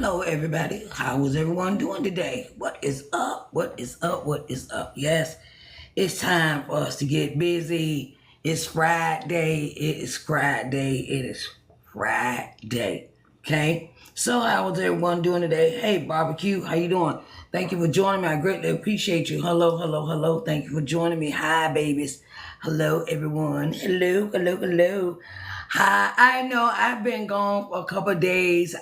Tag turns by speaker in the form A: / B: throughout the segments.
A: Hello, everybody. How is everyone doing today? What is up? What is up? What is up? Yes, it's time for us to get busy. It's Friday. It is Friday. It is Friday. Okay. So, how is everyone doing today? Hey, barbecue. How you doing? Thank you for joining me. I greatly appreciate you. Hello, hello, hello. Thank you for joining me. Hi, babies. Hello, everyone. Hello, hello, hello. Hi. I know I've been gone for a couple of days.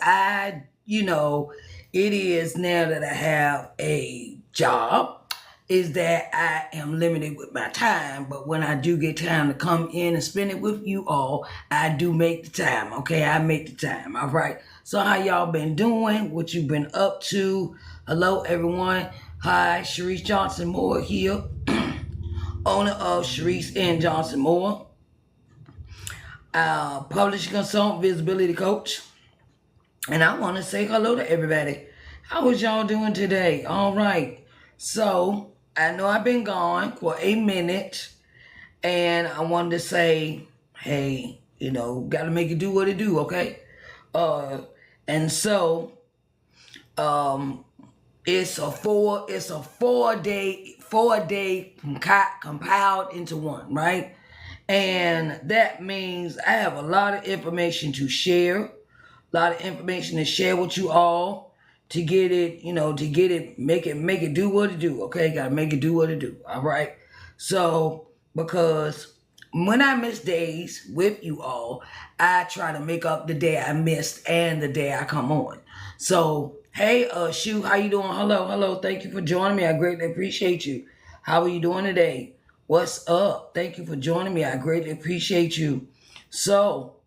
A: It is now that I have a job, is that I am limited with my time. But when I do get time to come in and spend it with you all, I do make the time. Okay, I make the time. All right. So how y'all been doing? What you been up to? Hello, everyone. Hi, Sharice Johnson Moore here, owner of Sharice N. Johnson Moore, publishing consultant, visibility coach. And I want to say hello to everybody. How is y'all doing today? All right. So I know I've been gone for a minute, and I wanted to say, hey, got to make it do what it do, okay? And so, it's a four day compiled into one, right? And that means I have a lot of information to share, a lot of information to share with you all to get it, make it do what it do. Okay, gotta make it do what it do. All right. So because when I miss days with you all, I try to make up the day I missed and the day I come on. So hey, Shu, how you doing? Hello, hello. Thank you for joining me. I greatly appreciate you. How are you doing today? What's up? Thank you for joining me. I greatly appreciate you. So,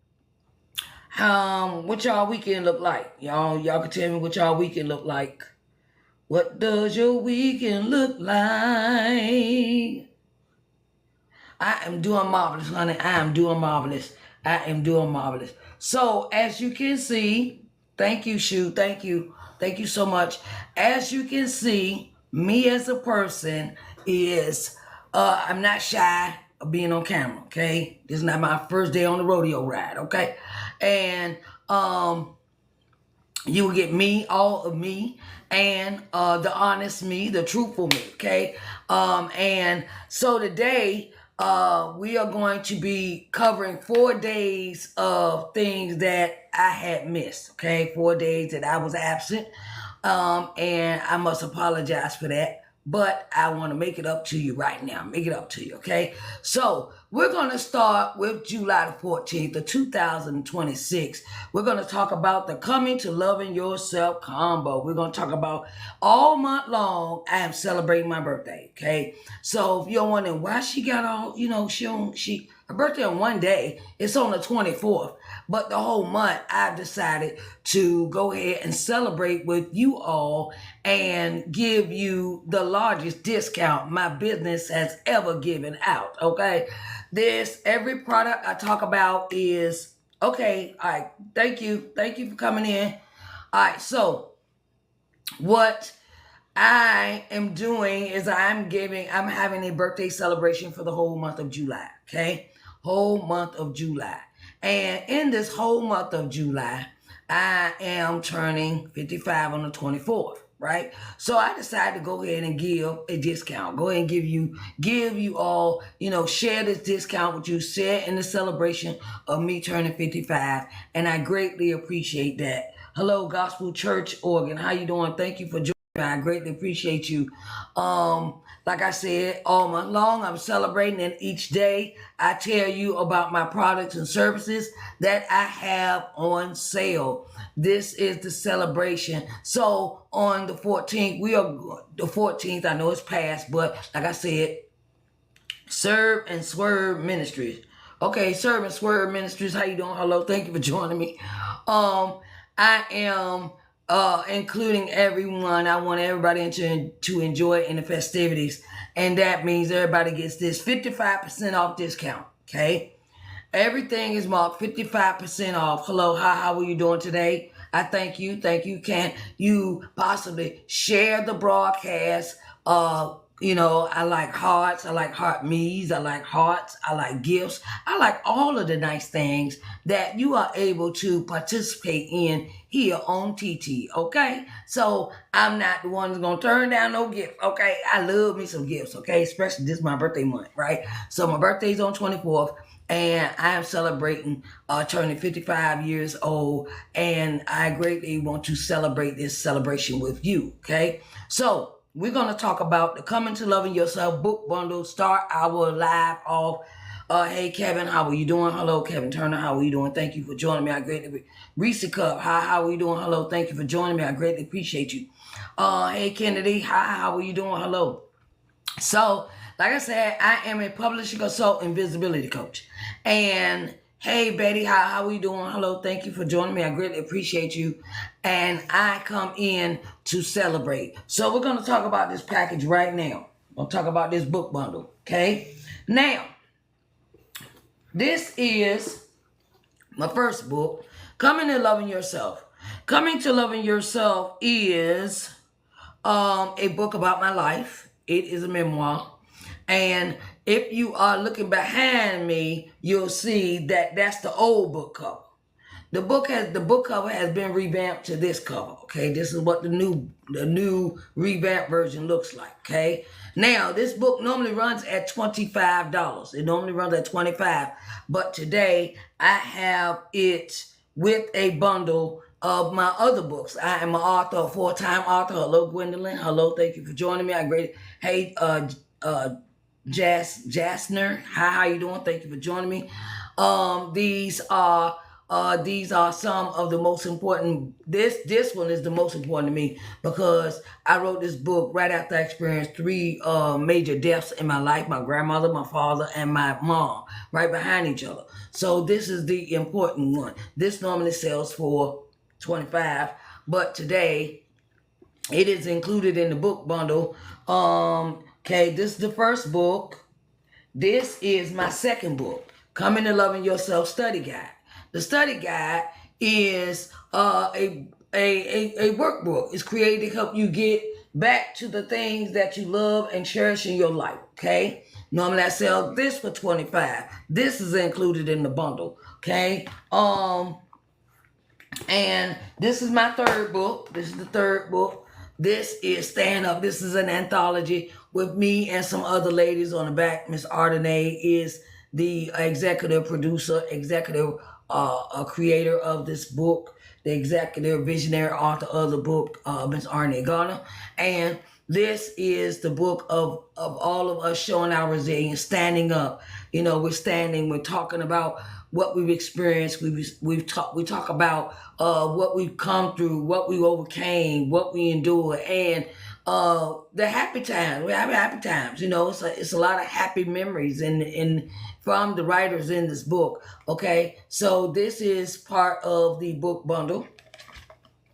A: what y'all weekend look like? Y'all can tell me what y'all weekend look like. What does your weekend look like? I am doing marvelous, honey. I am doing marvelous. I am doing marvelous. So, as you can see, thank you, Shu. Thank you. Thank you so much. As you can see, me as a person is, I'm not shy of being on camera, okay? This is not my first day on the rodeo ride, okay? And, you will get me, all of me, and the honest me, the truthful me, okay? And so today, we are going to be covering 4 days of things that I had missed, okay? 4 days that I was absent, and I must apologize for that. But I want to make it up to you right now. Make it up to you, okay? So we're going to start with July the 14th of 2026. We're going to talk about the Coming to Loving Yourself combo. We're going to talk about all month long, I am celebrating my birthday, okay? So if you're wondering why she got all, her birthday on one day, it's on the 24th. But the whole month, I've decided to go ahead and celebrate with you all and give you the largest discount my business has ever given out, okay? Every product I talk about is, okay, all right, thank you. Thank you for coming in. All right, so what I am doing is I'm having a birthday celebration for the whole month of July, okay? Whole month of July. And in this whole month of July, I am turning 55 on the 24th, right? So I decided to go ahead and give a discount. Go ahead and give you all, share this discount with you, share in the celebration of me turning 55. And I greatly appreciate that. Hello, Gospel Church Oregon. How you doing? Thank you for joining. I greatly appreciate you. Like I said, all month long, I'm celebrating, and each day I tell you about my products and services that I have on sale. This is the celebration. So on the 14th, I know it's past, but like I said, Serve and Swerve Ministries. Okay, Serve and Swerve Ministries, how you doing? Hello, thank you for joining me. I am including everyone. I want everybody to enjoy it in the festivities. And that means everybody gets this 55% off discount, okay? Everything is marked 55% off. Hello, how are you doing today? I thank you. Thank you. Can you possibly share the broadcast I like hearts, I like heart me's, I like hearts, I like gifts. I like all of the nice things that you are able to participate in here on TT, okay? So I'm not the one that's gonna turn down no gift, okay? I love me some gifts, okay? Especially this is my birthday month, right? So my birthday's on 24th, and I am celebrating turning 55 years old, and I greatly want to celebrate this celebration with you, okay? So we're going to talk about the Coming to Loving Yourself book bundle. Start our live off. Hey, Kevin, how are you doing? Hello, Kevin Turner, how are you doing? Thank you for joining me. I greatly Reese Cup, hi, how are you doing? Hello, thank you for joining me. I greatly appreciate you. Hey, Kennedy, hi, how are you doing? Hello. So, like I said, I am a publishing consultant, visibility coach. And hey, Betty, how are you doing? Hello, thank you for joining me. I greatly appreciate you. And I come in to celebrate. So we're going to talk about this package right now. We'll talk about this book bundle, okay? Now, this is my first book, Coming to Loving Yourself. Coming to Loving Yourself is a book about my life. It is a memoir. And if you are looking behind me, you'll see that that's the old book cover. The book cover has been revamped to this cover. Okay, this is what the new revamped version looks like. Okay, now this book normally runs at $25. It normally runs at $25, but today I have it with a bundle of my other books. I am an author, a full-time author. Hello, Gwendolyn. Hello, thank you for joining me. I great. Hey, Jasner. Hi, how you doing? Thank you for joining me. These are some of the most important. This one is the most important to me because I wrote this book right after I experienced three major deaths in my life: my grandmother, my father, and my mom, right behind each other. So this is the important one. This normally sells for $25, but today it is included in the book bundle. Okay, this is the first book. This is my second book, Coming to Loving Yourself Study Guide. The study guide is a workbook. It's created to help you get back to the things that you love and cherish in your life. Okay. Normally I sell this for $25. This is included in the bundle. Okay. And this is my third book. This is the third book. This is Stand Up. This is an anthology with me and some other ladies on the back. Miss Ardenay is the executive producer, executive creator of this book, the executive visionary author of the book, Miss Ardenay Garner. And this is the book of all of us showing our resilience, standing up. We're standing, we're talking about what we've experienced. We talk about what we've come through, what we overcame, what we endured, and the happy times. We have happy times. It's a lot of happy memories in from the writers in this book. Okay, so this is part of the book bundle,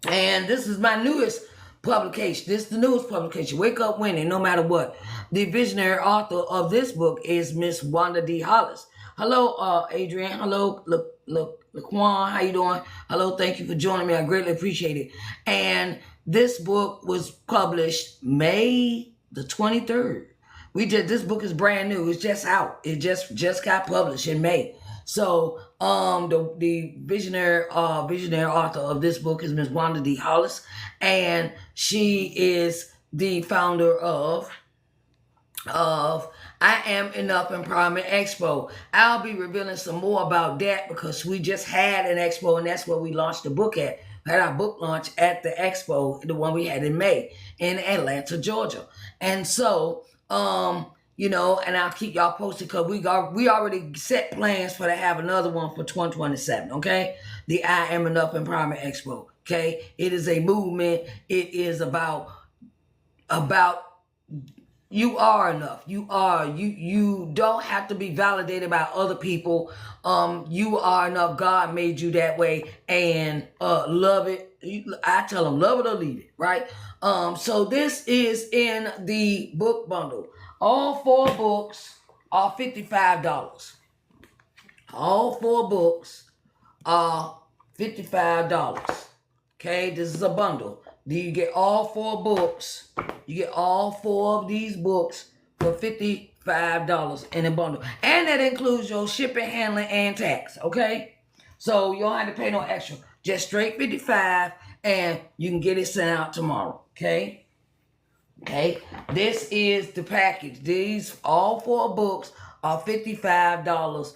A: and this is my newest publication. This is the newest publication. Wake Up Winning, no matter what. The visionary author of this book is Miss Wanda D. Hollis. Hello, Adrienne. Hello, Laquan. How you doing? Hello, thank you for joining me. I greatly appreciate it. And this book was published May the 23rd. This book is brand new. It's just out. It just got published in May. So the visionary author of this book is Miss Wanda D. Hollis, and she is the founder of I Am Enough Empowerment Expo. I'll be revealing some more about that because we just had an expo, and that's where we launched the book at. We had our book launch at the expo, the one we had in May in Atlanta, Georgia. And so, and I'll keep y'all posted because we already set plans for to have another one for 2027, okay? The I Am Enough Empowerment Expo, okay? It is a movement. It is about you are enough. You don't have to be validated by other people. You are enough. God made you that way, and love it. I tell them love it or leave it, right? So this is in the book bundle. All 4 books are $55. All 4 books are $55. Okay, this is a bundle. Do you get all 4 books You get all 4 of these books for $55 in a bundle. And that includes your shipping, handling, and tax, okay? So you don't have to pay no extra. Just straight 55 and you can get it sent out tomorrow, okay? Okay, this is the package. These all 4 books are $55.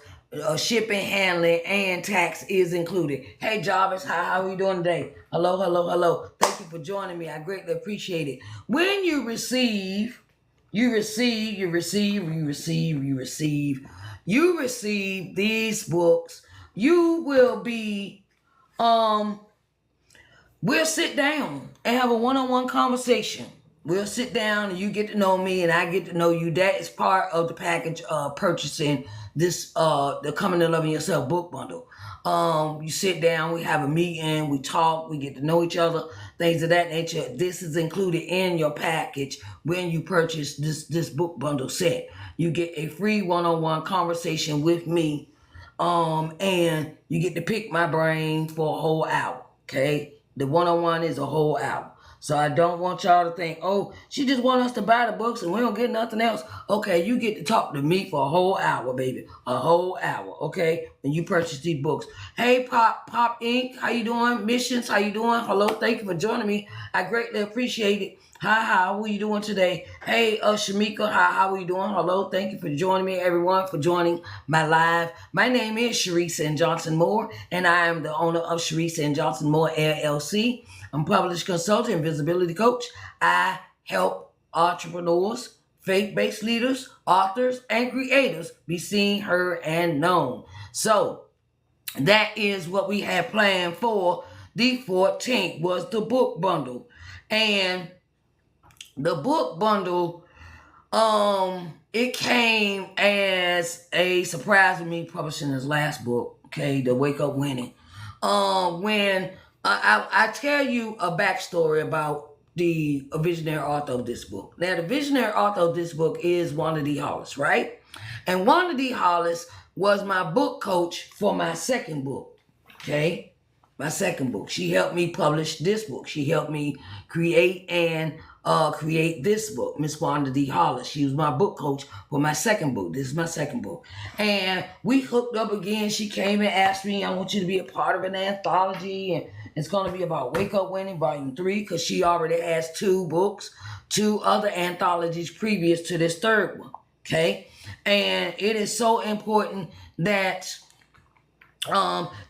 A: Shipping, handling, and tax is included. Hey Jarvis, how are you doing today? Hello, hello, hello. Thank you for joining me. I greatly appreciate it. When you receive these books, you will be we'll sit down and have a one-on-one conversation. We'll sit down and you get to know me and I get to know you. That is part of the package of purchasing this the Coming to Loving Yourself book bundle. You sit down, we have a meeting, we talk, we get to know each other, things of that nature. This is included in your package when you purchase this book bundle set. You get a free one-on-one conversation with me, and you get to pick my brain for a whole hour. Okay, the one-on-one is a whole hour. So I don't want y'all to think, oh, she just want us to buy the books and we don't get nothing else. Okay, you get to talk to me for a whole hour, baby. A whole hour, okay? When you purchase these books. Hey, Pop Inc., how you doing? Missions, how you doing? Hello, thank you for joining me. I greatly appreciate it. Hi, how are you doing today? Hey, Shamika, how are you doing? Hello, thank you for joining me, everyone, for joining my live. My name is Sharice and Johnson Moore, and I am the owner of Sharice and Johnson Moore, LLC. I'm a published consultant and visibility coach. I help entrepreneurs, faith-based leaders, authors, and creators be seen, heard, and known. So that is what we had planned for the 14th was the book bundle. And the book bundle, it came as a surprise to me publishing his last book, okay, The Wake Up Winning. When I tell you a backstory about the visionary author of this book. Now, the visionary author of this book is Wanda D. Hollis, right? And Wanda D. Hollis was my book coach for my second book, okay? My second book. She helped me publish this book. She helped me create this book, Miss Wanda D. Hollis. She was my book coach for my second book. This is my second book. And we hooked up again. She came and asked me, I want you to be a part of an anthology. And it's going to be about Wake Up Winning, Volume 3, because she already has 2 books, 2 other anthologies previous to this third one. Okay? And it is so important that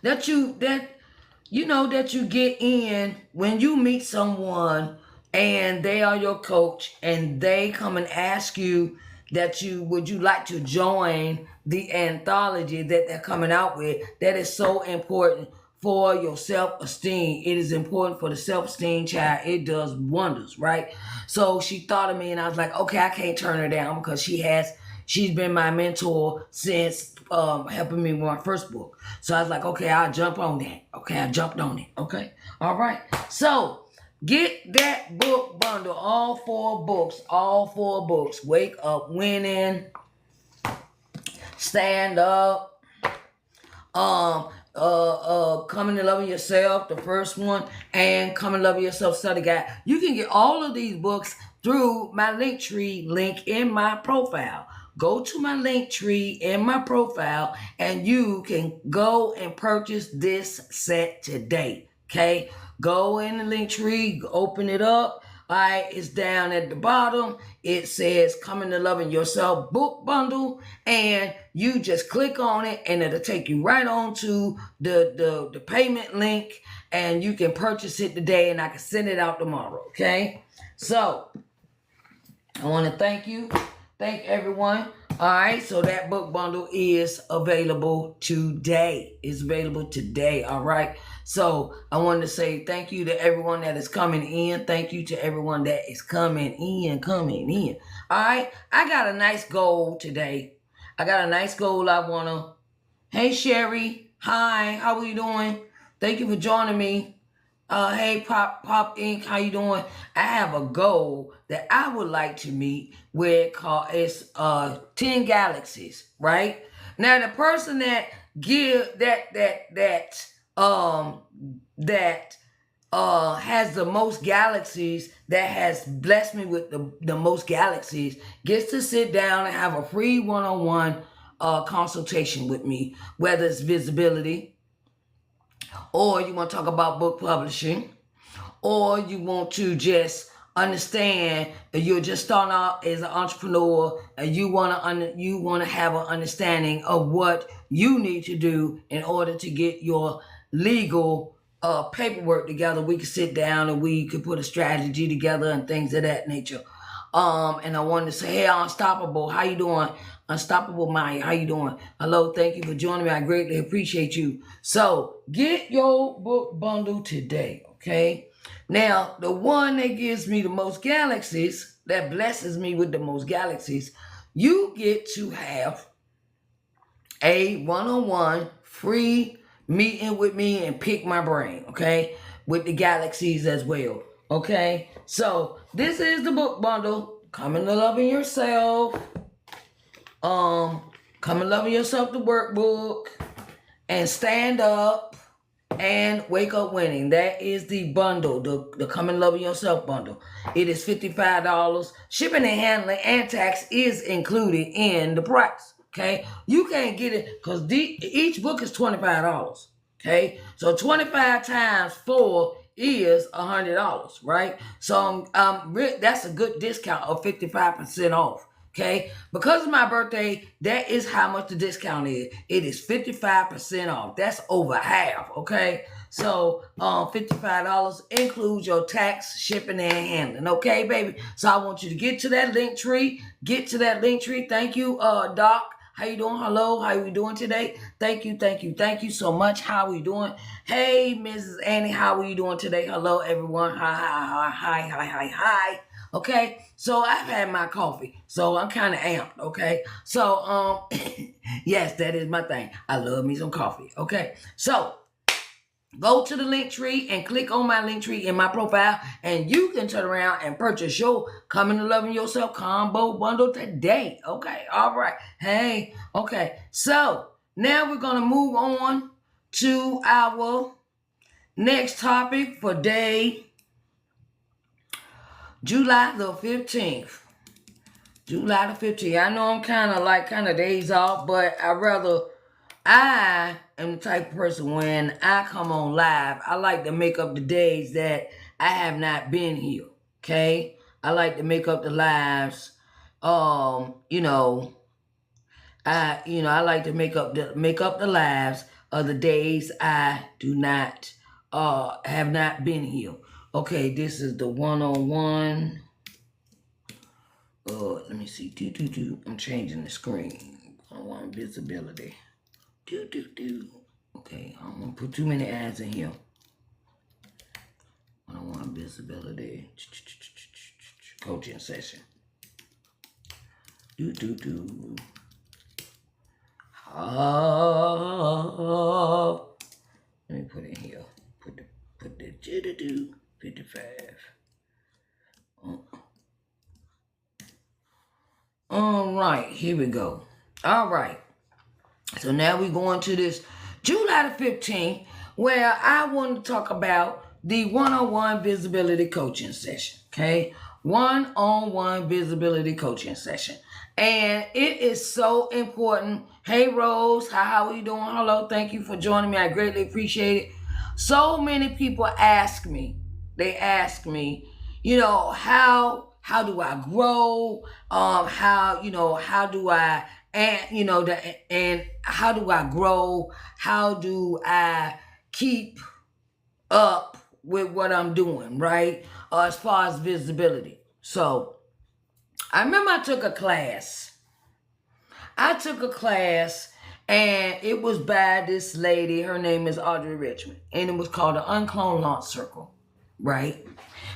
A: that you get in when you meet someone and they are your coach and they come and ask you would you like to join the anthology that they're coming out with. That is so important for your self-esteem. It is important for the self-esteem, child. It does wonders, right? So she thought of me and I was like, okay, I can't turn her down because she's been my mentor since helping me with my first book. So I was like, okay, I'll jump on that. Okay, I jumped on it. Okay, all right. So get that book bundle, all 4 books. Wake Up Winning, Stand Up, Coming to Loving Yourself, the first one, and Coming to Loving Yourself Study Guide. You can get all of these books through my Linktree link in my profile. Go to my Linktree in my profile and you can go and purchase this set today. Okay? Go in the Linktree, open it up. All right, it's down at the bottom. It says Coming to Loving Yourself book bundle, and you just click on it and it'll take you right on to the payment link, and you can purchase it today and I can send it out tomorrow. Okay? So I want to thank everyone. All right, so that book bundle is available today. It's available today. All right. So I wanted to say thank you to everyone that is coming in. Thank you to everyone that is coming in. All right. I got a nice goal today. I want to. Hey, Sherry. Hi. How are you doing? Thank you for joining me. Hey, Pop Inc., how you doing? I have a goal that I would like to meet where it's 10 galaxies, right? Now, the person that has the most galaxies, that has blessed me with the most galaxies, gets to sit down and have a free one-on-one consultation with me, whether it's visibility, or you want to talk about book publishing, or you want to just understand that you're just starting out as an entrepreneur and you want to have an understanding of what you need to do in order to get your legal paperwork together. We could sit down and we could put a strategy together and things of that nature. And I wanted to say, hey, Unstoppable, how you doing? Unstoppable Maya, how you doing? Hello, thank you for joining me. I greatly appreciate you. So get your book bundle today, okay? Now, the one that gives me the most galaxies, that blesses me with the most galaxies, you get to have a one-on-one free meeting with me and pick my brain, okay? With the galaxies as well, okay? So this is the book bundle. Come into Loving Yourself. Come and Loving Yourself, the workbook, and Stand Up and Wake Up Winning. That is the bundle, the Come and Loving Yourself bundle. It is $55. Shipping and handling and tax is included in the price. Okay, you can't get it because each book is $25. Okay, so 25 times 4 is $100, right? So that's a good discount of 55% off. Okay, because of my birthday, that is how much the discount is. It is 55% off. That's over half. Okay, so $55 includes your tax, shipping, and handling. Okay, baby. So I want you to get to that link tree. Get to that link tree. Thank you, Doc. How you doing? Hello. How you doing today? Thank you, thank you, thank you so much. How are we doing? Hey, Mrs. Annie, how are you doing today? Hello, everyone. Hi, hi, hi, hi, hi, hi, hi. Okay, so I've had my coffee, so I'm kind of amped. Okay, so yes, that is my thing. I love me some coffee. Okay, so go to the link tree and click on my link tree in my profile, and you can turn around and purchase your Coming to Loving Yourself combo bundle today. Okay, all right. Hey, okay. So now we're gonna move on to our next topic for day July the 15th. July the 15th. I know I'm kind of days off, but I am the type of person when I come on live, I like to make up the days that I have not been here. Okay? I like to make up the lives. I like to make up the lives of the days I do not have not been here. Okay, this is the one-on-one. Let me see. I'm changing the screen. One-on-one visibility. Okay, I don't want to put too many ads in here. One-on-one visibility. Coaching session. Let me put it here. Put the 55. All right, here we go. All right. So now we're going to this July the 15th, where I want to talk about the one-on-one visibility coaching session. Okay, one-on-one visibility coaching session. And it is so important. Hey, Rose, how are you doing? Hello, thank you for joining me. I greatly appreciate it. So many people ask me, how do I grow? How do I, and how do I grow? How do I keep up with what I'm doing, right? As far as visibility. So I remember I took a class. And it was by this lady. Her name is Audrey Richmond. And it was called the Unclone Launch Circle, right?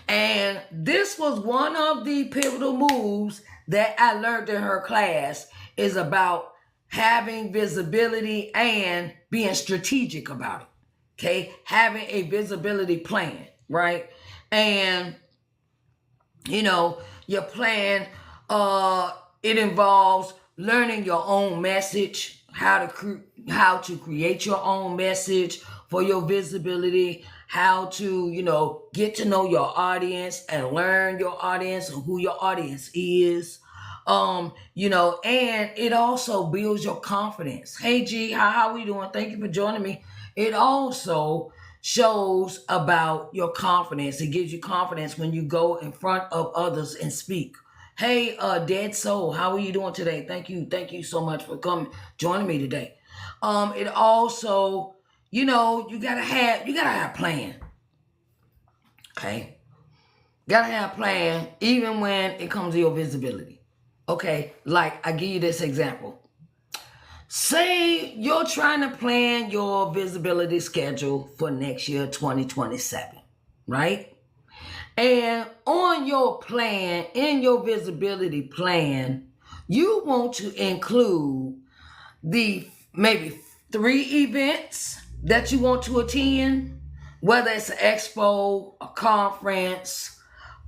A: And this was one of the pivotal moves that I learned in her class, is about having visibility and being strategic about it. Okay? Having a visibility plan, right? And your plan, it involves learning your own message, how to create your own message for your visibility, how to, get to know your audience and learn your audience and who your audience is. And it also builds your confidence. Hey G, how we doing? Thank you for joining me. It also shows about your confidence. It gives you confidence when you go in front of others and speak. Hey, Dead Soul, how are you doing today? Thank you so much for joining me today. It also, you gotta have plan. Okay, gotta have plan even when it comes to your visibility. Okay, like I give you this example. Say you're trying to plan your visibility schedule for next year, 2027, right? And on your plan, in your visibility plan, you want to include the maybe 3 events that you want to attend, whether it's an expo, a conference,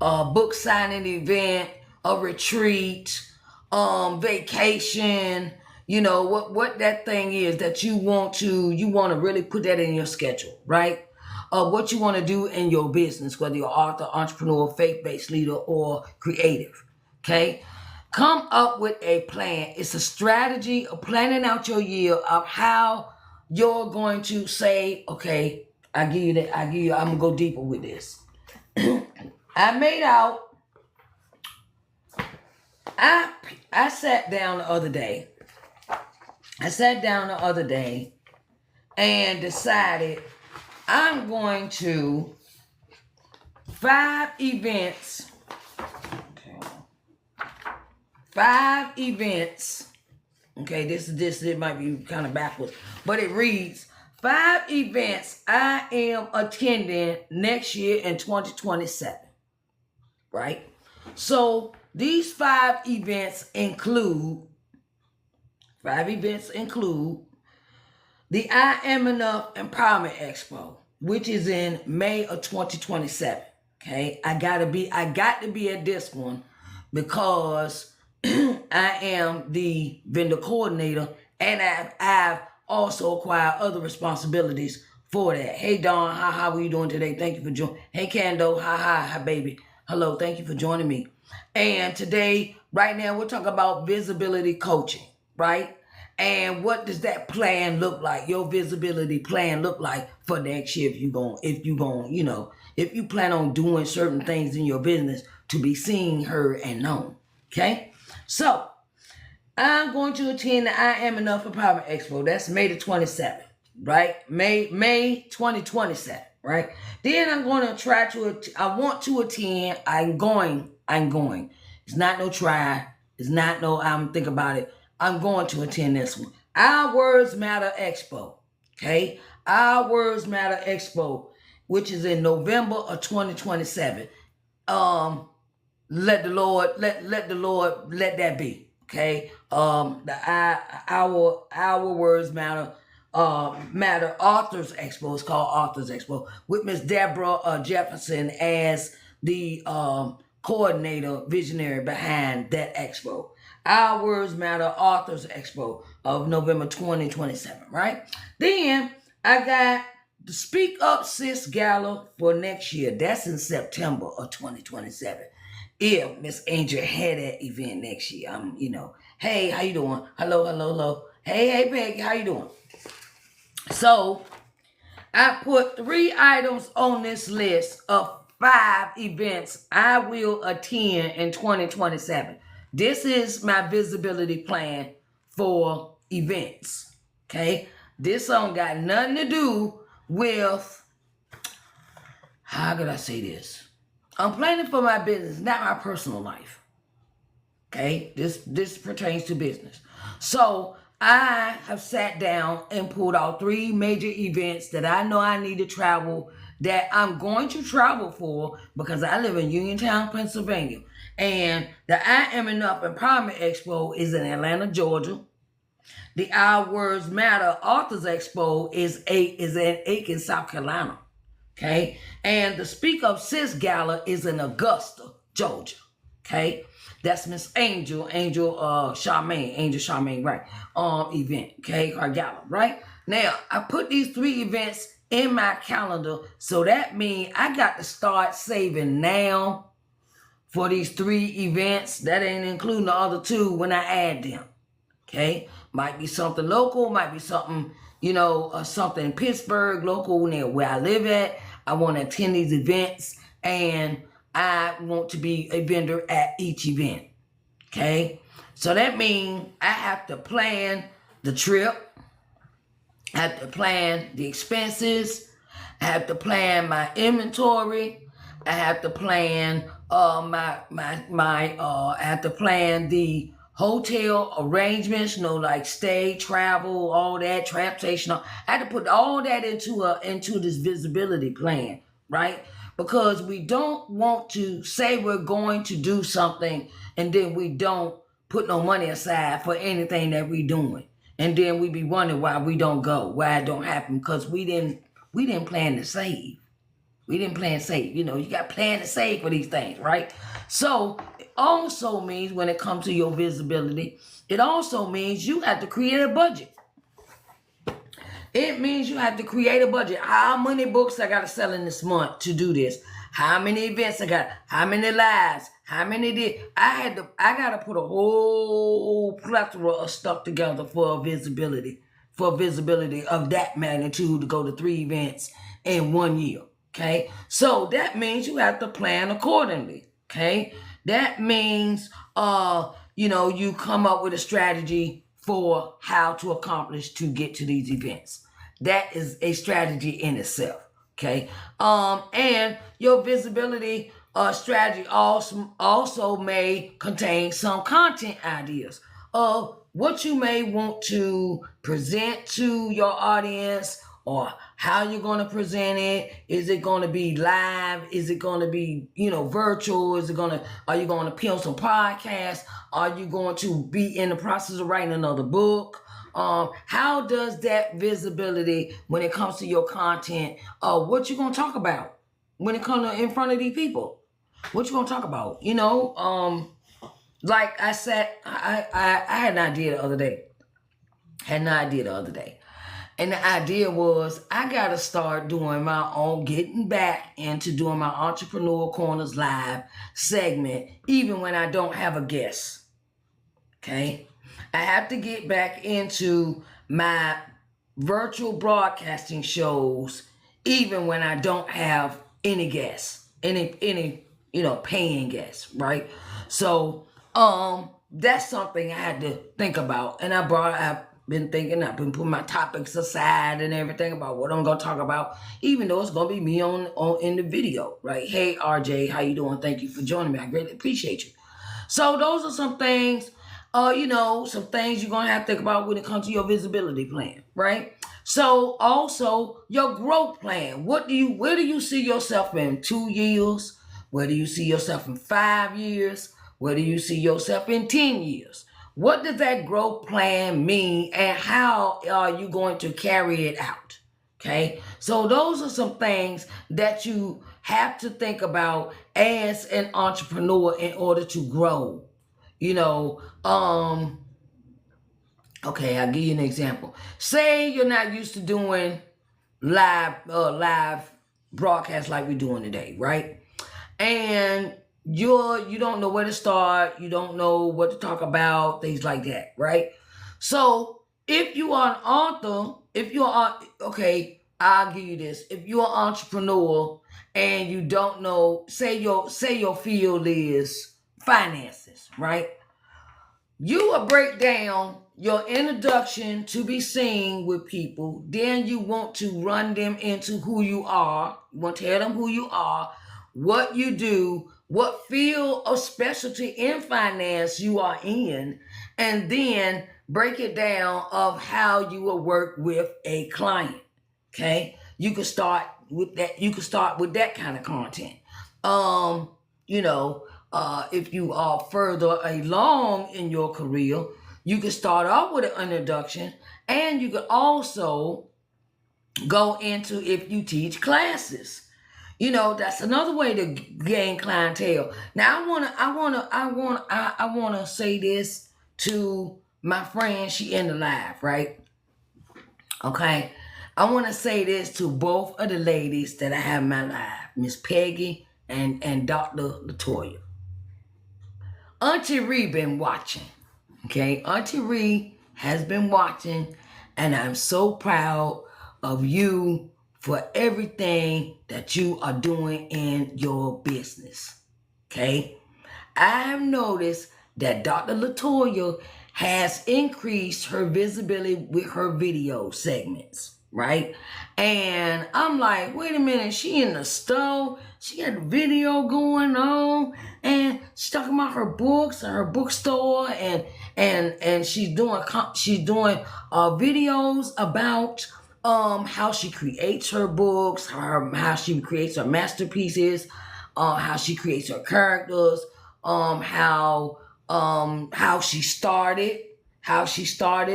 A: a book signing event, a retreat, vacation, what that thing is that you want to really put that in your schedule, right? What you want to do in your business, whether you're author, entrepreneur, faith-based leader, or creative. Okay? Come up with a plan. It's a strategy of planning out your year of how you're going to say, okay, I'm gonna go deeper with this. I sat down the other day. And decided I'm going to 5 events. Okay. 5 events. Okay, this it might be kind of backwards, but it reads 5 events I am attending next year in 2027. Right? So these 5 events include the I Am Enough Empowerment Expo, which is in May of 2027. Okay, I got to be at this one because I am the vendor coordinator, and I've also acquired other responsibilities for that. Hey Dawn, how are you doing today? Thank you for joining. Hey Kando, hi baby. Hello, thank you for joining me. And today, right now, we're talking about visibility coaching, right? And what does that plan look like? Your visibility plan look like for next year if you plan on doing certain things in your business to be seen, heard, and known. Okay? So I'm going to attend the I Am Enough Empowerment Expo. That's May the 27th, right? May 2027, right? Then I'm going to I want to attend. I'm going. It's not no try. It's not no I'm think about it. I'm going to attend this one. Our Words Matter Expo. Okay? Our Words Matter Expo, which is in November of 2027. Let the Lord let that be. Okay? Our Words Matter Authors Expo. It's called Authors Expo with Miss Deborah Jefferson as the coordinator, visionary behind that expo. Our Words Matter Authors Expo of November 2027, right? Then I got the Speak Up Sis Gala for next year. That's in September of 2027. If Miss Angel had that event next year, hey, how you doing? Hello. Hey, Peggy, how you doing? So I put 3 items on this list of 5 events I will attend in 2027. This is my visibility plan for events. Okay? This don't got nothing to do with, how could I say this? I'm planning for my business, not my personal life. Okay? This pertains to business. So I have sat down and pulled out 3 major events that I know I need to travel, that I'm going to travel for because I live in Uniontown, Pennsylvania. And the I Am Enough Empowerment Expo is in Atlanta, Georgia. The Our Words Matter Authors Expo is in Aiken, South Carolina. Okay? And the Speak Up Sis Gala is in Augusta, Georgia. Okay? That's Miss Angel Charmaine, right? Event, okay, her gala, right? Now, I put these 3 events in my calendar. So that means I got to start saving now for these 3 events. That ain't including the other 2 when I add them. Okay, might be something local, might be something, something in Pittsburgh, local near where I live at. I want to attend these events, and I want to be a vendor at each event. Okay, so that means I have to plan the trip, I have to plan the expenses, I have to plan my inventory, I have to plan I have to plan the hotel arrangements, like stay, travel, all that, transportation. I had to put all that into this visibility plan, right? Because we don't want to say we're going to do something and then we don't put no money aside for anything that we're doing. And then we be wondering why we don't go, why it don't happen, because we didn't plan to save. We didn't plan to save. You got to plan to save for these things, right? So it also means when it comes to your visibility, it also means you have to create a budget. It means you have to create a budget. How many books I got to sell in this month to do this? How many events I got? How many lives? How many did I got to put a whole plethora of stuff together for visibility of that magnitude to go to 3 events in 1 year. Okay, so that means you have to plan accordingly. Okay, that means you come up with a strategy for how to accomplish to get to these events. That is a strategy in itself. Okay, and your visibility strategy also may contain some content ideas of what you may want to present to your audience, or how you're going to present it. Is it going to be live? Is it going to be, virtual? Are you going to appear on some podcasts? Are you going to be in the process of writing another book? How does that visibility, when it comes to your content, what you going to talk about when it comes to in front of these people? What you going to talk about? Like I said, I had an idea the other day. And the idea was I got to start getting back into doing my Entrepreneur Corners Live segment, even when I don't have a guest. Okay? I have to get back into my virtual broadcasting shows, even when I don't have any guests, any paying guests, right? So, that's something I had to think about. And I've been putting my topics aside and everything about what I'm going to talk about, even though it's going to be me on in the video, right? Hey, RJ, how you doing? Thank you for joining me. I greatly appreciate you. So those are some things, some things you're going to have to think about when it comes to your visibility plan, right? So also your growth plan. Where do you see yourself in 2 years? Where do you see yourself in 5 years? Where do you see yourself in 10 years? What does that growth plan mean, and how are you going to carry it out? Okay, so those are some things that you have to think about as an entrepreneur in order to grow. Okay, I'll give you an example. Say you're not used to doing live broadcasts like we're doing today, right? And you don't know where to start, you don't know what to talk about, things like that, right? So if you are an author, I'll give you this. If you're an entrepreneur and you don't know, say your field is finances, right? You will break down your introduction to be seen with people. Then you want to run them into who you are. You want to tell them who you are, what you do, what field of specialty in finance you are in, and then break it down of how you will work with a client. Okay? You can start with that. You can start with that kind of content. If you are further along in your career, you can start off with an introduction, and you can also go into, if you teach classes. That's another way to gain clientele. Now, I wanna say this to my friend. She in the live, right? Okay. I want to say this to both of the ladies that I have in my life, Miss Peggy and Dr. Latoya. Auntie Ree been watching. Okay, Auntie Ree has been watching, and I'm so proud of you for everything that you are doing in your business. Okay, I have noticed that Dr. Latoya has increased her visibility with her video segments, right? And I'm like, wait a minute, she in the store, she got a video going on, and she's talking about her books and her bookstore, and she's doing videos about how she creates her books, how she creates her masterpieces, how she creates her characters, how she started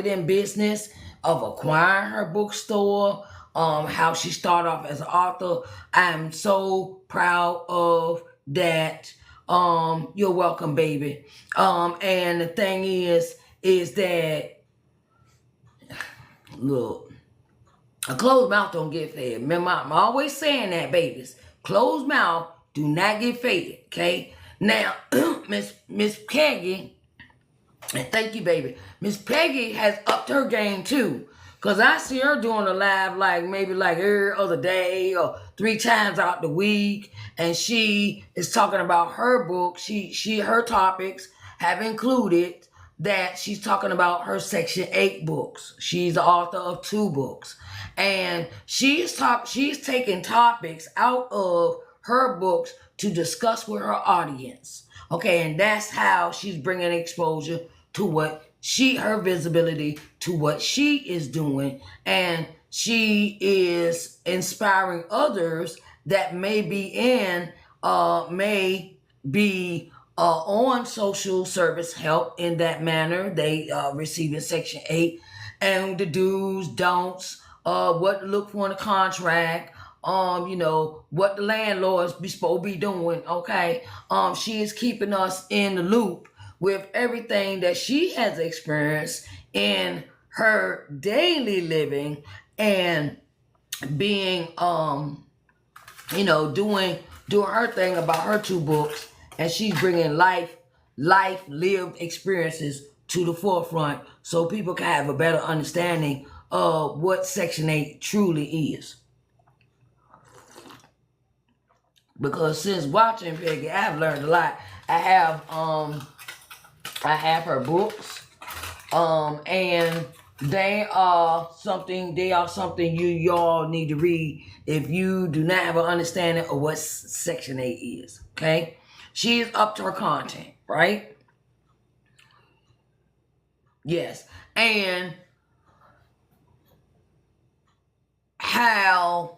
A: in business of acquiring her bookstore, how she started off as an author. I'm so proud of that. You're welcome, baby. And the thing is that, look, a closed mouth don't get fed. Remember, I'm always saying that, babies. Closed mouth do not get fed. Okay. Now, Miss Peggy, and thank you, baby. Miss Peggy has upped her game too. Cause I see her doing a live maybe every other day or 3 times out the week. And she is talking about her book. Her topics have included that she's talking about her Section 8 books. She's the author of 2 books. And she's taking topics out of her books to discuss with her audience. Okay, and that's how she's bringing exposure to her visibility to what she is doing, and she is inspiring others that may be on social service help in that manner. They receiving Section 8 and the do's, don'ts, what to look for in a contract, what the landlords be supposed to be doing, okay? She is keeping us in the loop with everything that she has experienced in her daily living and being, doing her thing about her 2 books, and she's bringing life lived experiences to the forefront so people can have a better understanding of what Section 8 truly is. Because since watching Peggy, I've learned a lot. I have her books, and they are something y'all need to read if you do not have an understanding of what Section 8 is. Okay, she is up to her content, right? Yes, and how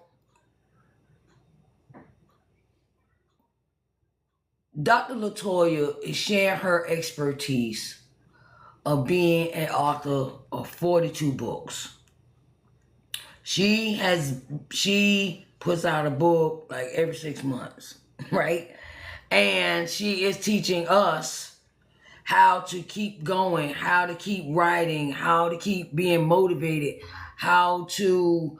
A: Dr. Latoya is sharing her expertise of being an author of 42 books. She puts out a book every 6 months, right? And she is teaching us how to keep going, how to keep writing, how to keep being motivated, how to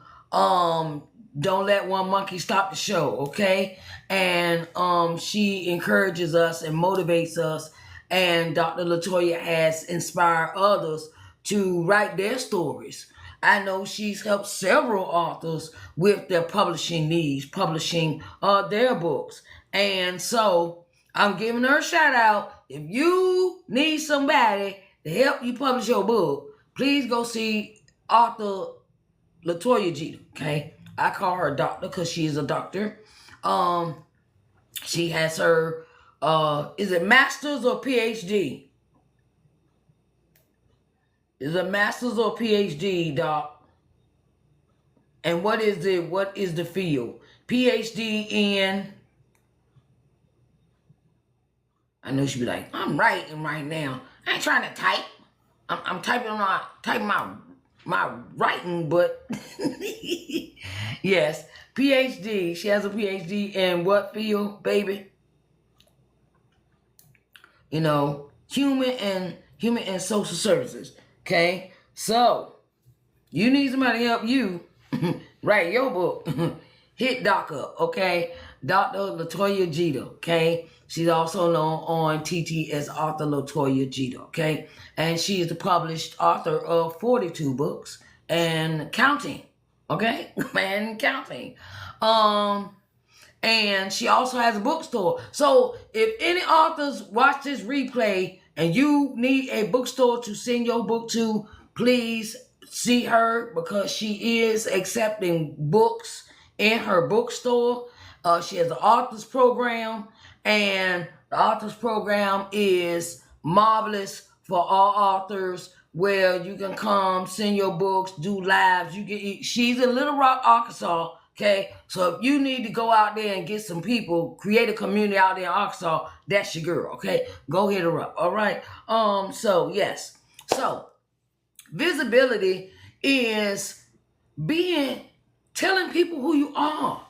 A: don't let one monkey stop the show, okay? And she encourages us and motivates us, and Dr. Latoya has inspired others to write their stories. I know she's helped several authors with their publishing needs, publishing their books. And so I'm giving her a shout out. If you need somebody to help you publish your book, please go see author Latoya Jeter, okay? I call her doctor because she is a doctor. She has her, is it master's or PhD? Is it master's or PhD, doc? And what is the field? PhD in, I know she'd be like, I'm writing right now. I ain't trying to type. I'm typing my writing, but yes, PhD. She has a PhD in what field, baby? Human and social services. Okay, so you need somebody to help you. Write your book. Hit Doc up, okay? Dr. Latoya Jeter, okay? She's also known on TT as Author Latoya Jeter, okay? And she is the published author of 42 books and counting, okay? And counting. And she also has a bookstore. So if any authors watch this replay and you need a bookstore to send your book to, please see her because she is accepting books in her bookstore. She has an authors program, and the authors program is marvelous for all authors where you can come, send your books, do lives. You can. She's in Little Rock, Arkansas. Okay, so if you need to go out there and get some people, create a community out there in Arkansas, that's your girl. Okay, go hit her up. All right. So yes. So visibility is telling people who you are.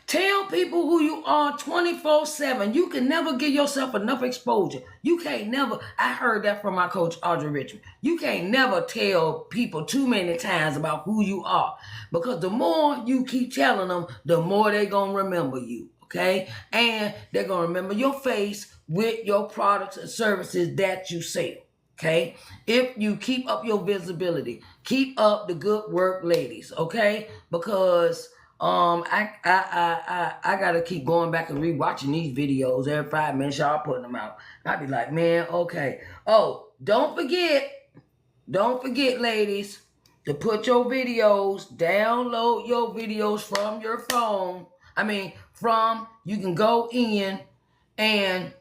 A: Tell people who you are 24/7. You can never give yourself enough exposure. You can't never, I heard that from my coach, Audrey Richmond. You can't never tell people too many times about who you are. Because the more you keep telling them, the more they're going to remember you. Okay? And they're going to remember your face with your products and services that you sell. Okay? If you keep up your visibility, keep up the good work, ladies. Okay? Because I gotta keep going back and rewatching these videos every 5 minutes. Y'all putting them out. I be like, man, okay. Oh, don't forget, ladies, to put your videos, download your videos from your phone. You can go in and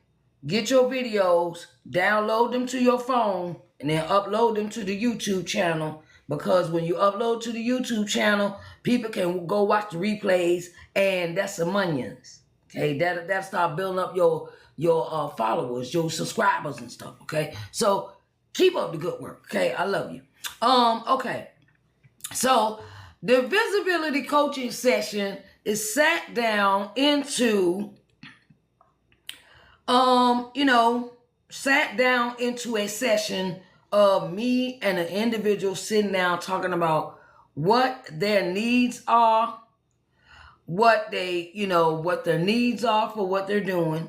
A: get your videos, download them to your phone, and then upload them to the YouTube channel. Because when you upload to the YouTube channel, people can go watch the replays, and that's some onions. Okay, that'll start building up your followers, your subscribers and stuff. Okay, so keep up the good work. Okay, I love you. Okay, so the visibility coaching session is sat down into sat down into a session of me and an individual sitting down talking about what their needs are, what their needs are for what they're doing,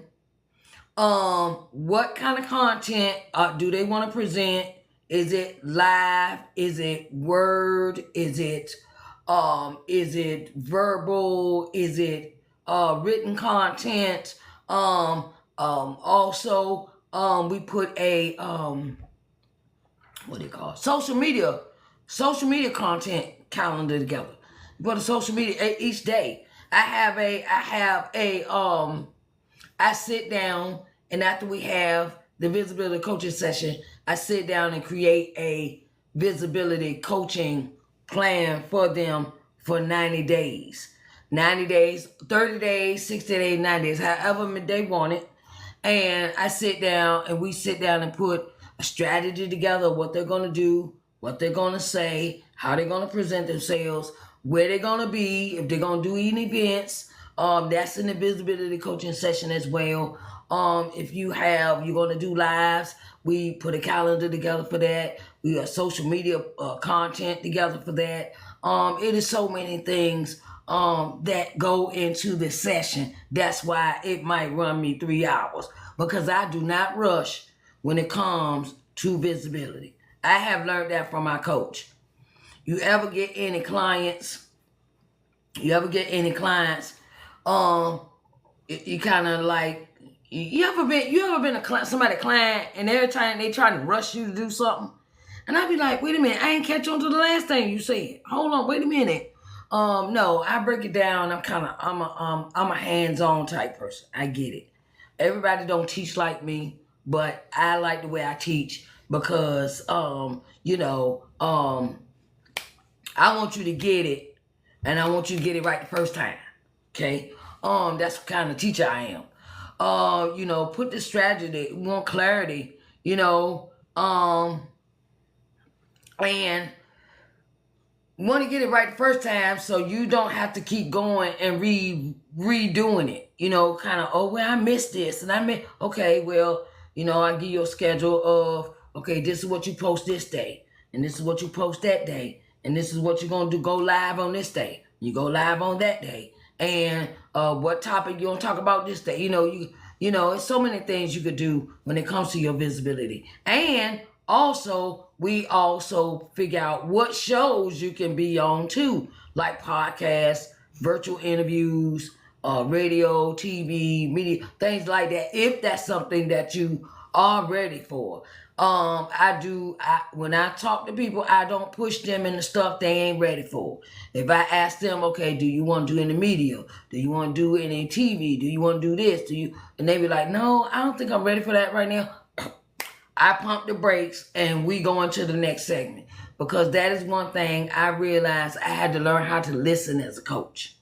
A: what kind of content do they want to present? Is it live? Is it word? Is it verbal? Is it written content? Also, we put a what do you call it? Social media content calendar together. We put a social media each day. I sit down, and after we have the visibility coaching session, I sit down and create a visibility coaching plan for them for 90 days. 90 days, 30 days, 60 days, 90 days, however they want it. And I sit down, and we sit down and put a strategy together, what they're going to do, what they're going to say, how they're going to present themselves, where they're going to be, if they're going to do any events. That's in the visibility coaching session as well. If you're going to do lives, we put a calendar together for that. We got social media content together for that. It is so many things that go into the session. That's why it might run me 3 hours, because I do not rush when it comes to visibility. I have learned that from my coach. You ever get any clients, you ever kind of like, you ever been somebody client, and every time they try to rush you to do something, and I be like, wait a minute, I ain't catch on to the last thing you said. Hold on, wait a minute. No, I break it down. I'm a hands-on type person. I get it. Everybody don't teach like me, but I like the way I teach because I want you to get it, and I want you to get it right the first time. Okay? That's the kind of teacher I am. Put the strategy, want clarity, and want to get it right the first time so you don't have to keep going and redoing it. I missed this, and okay, well, I give you a schedule of, okay, this is what you post this day, and this is what you post that day, and this is what you're gonna do. Go live on this day. You go live on that day, and what topic you gonna talk about this day. You know, it's so many things you could do when it comes to your visibility. And also, we also figure out what shows you can be on too, like podcasts, virtual interviews, radio, TV, media, things like that. If that's something that you are ready for. When I talk to people, I don't push them into stuff they ain't ready for. If I ask them, okay, do you want to do any media? Do you want to do any TV? Do you want to do this? And they be like, no, I don't think I'm ready for that right now. I pump the brakes and we go into the next segment, because that is one thing I realized I had to learn how to listen as a coach,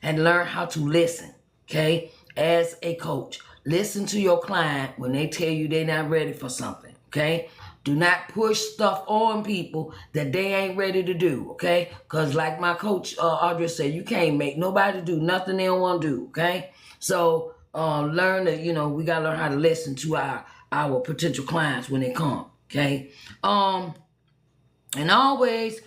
A: and learn how to listen, okay, as a coach. Listen to your client when they tell you they're not ready for something, okay? Do not push stuff on people that they ain't ready to do, okay? Because like my coach, Audrey said, you can't make nobody do nothing they don't want to do, okay? So learn that, we got to learn how to listen to our potential clients when they come, okay? And always,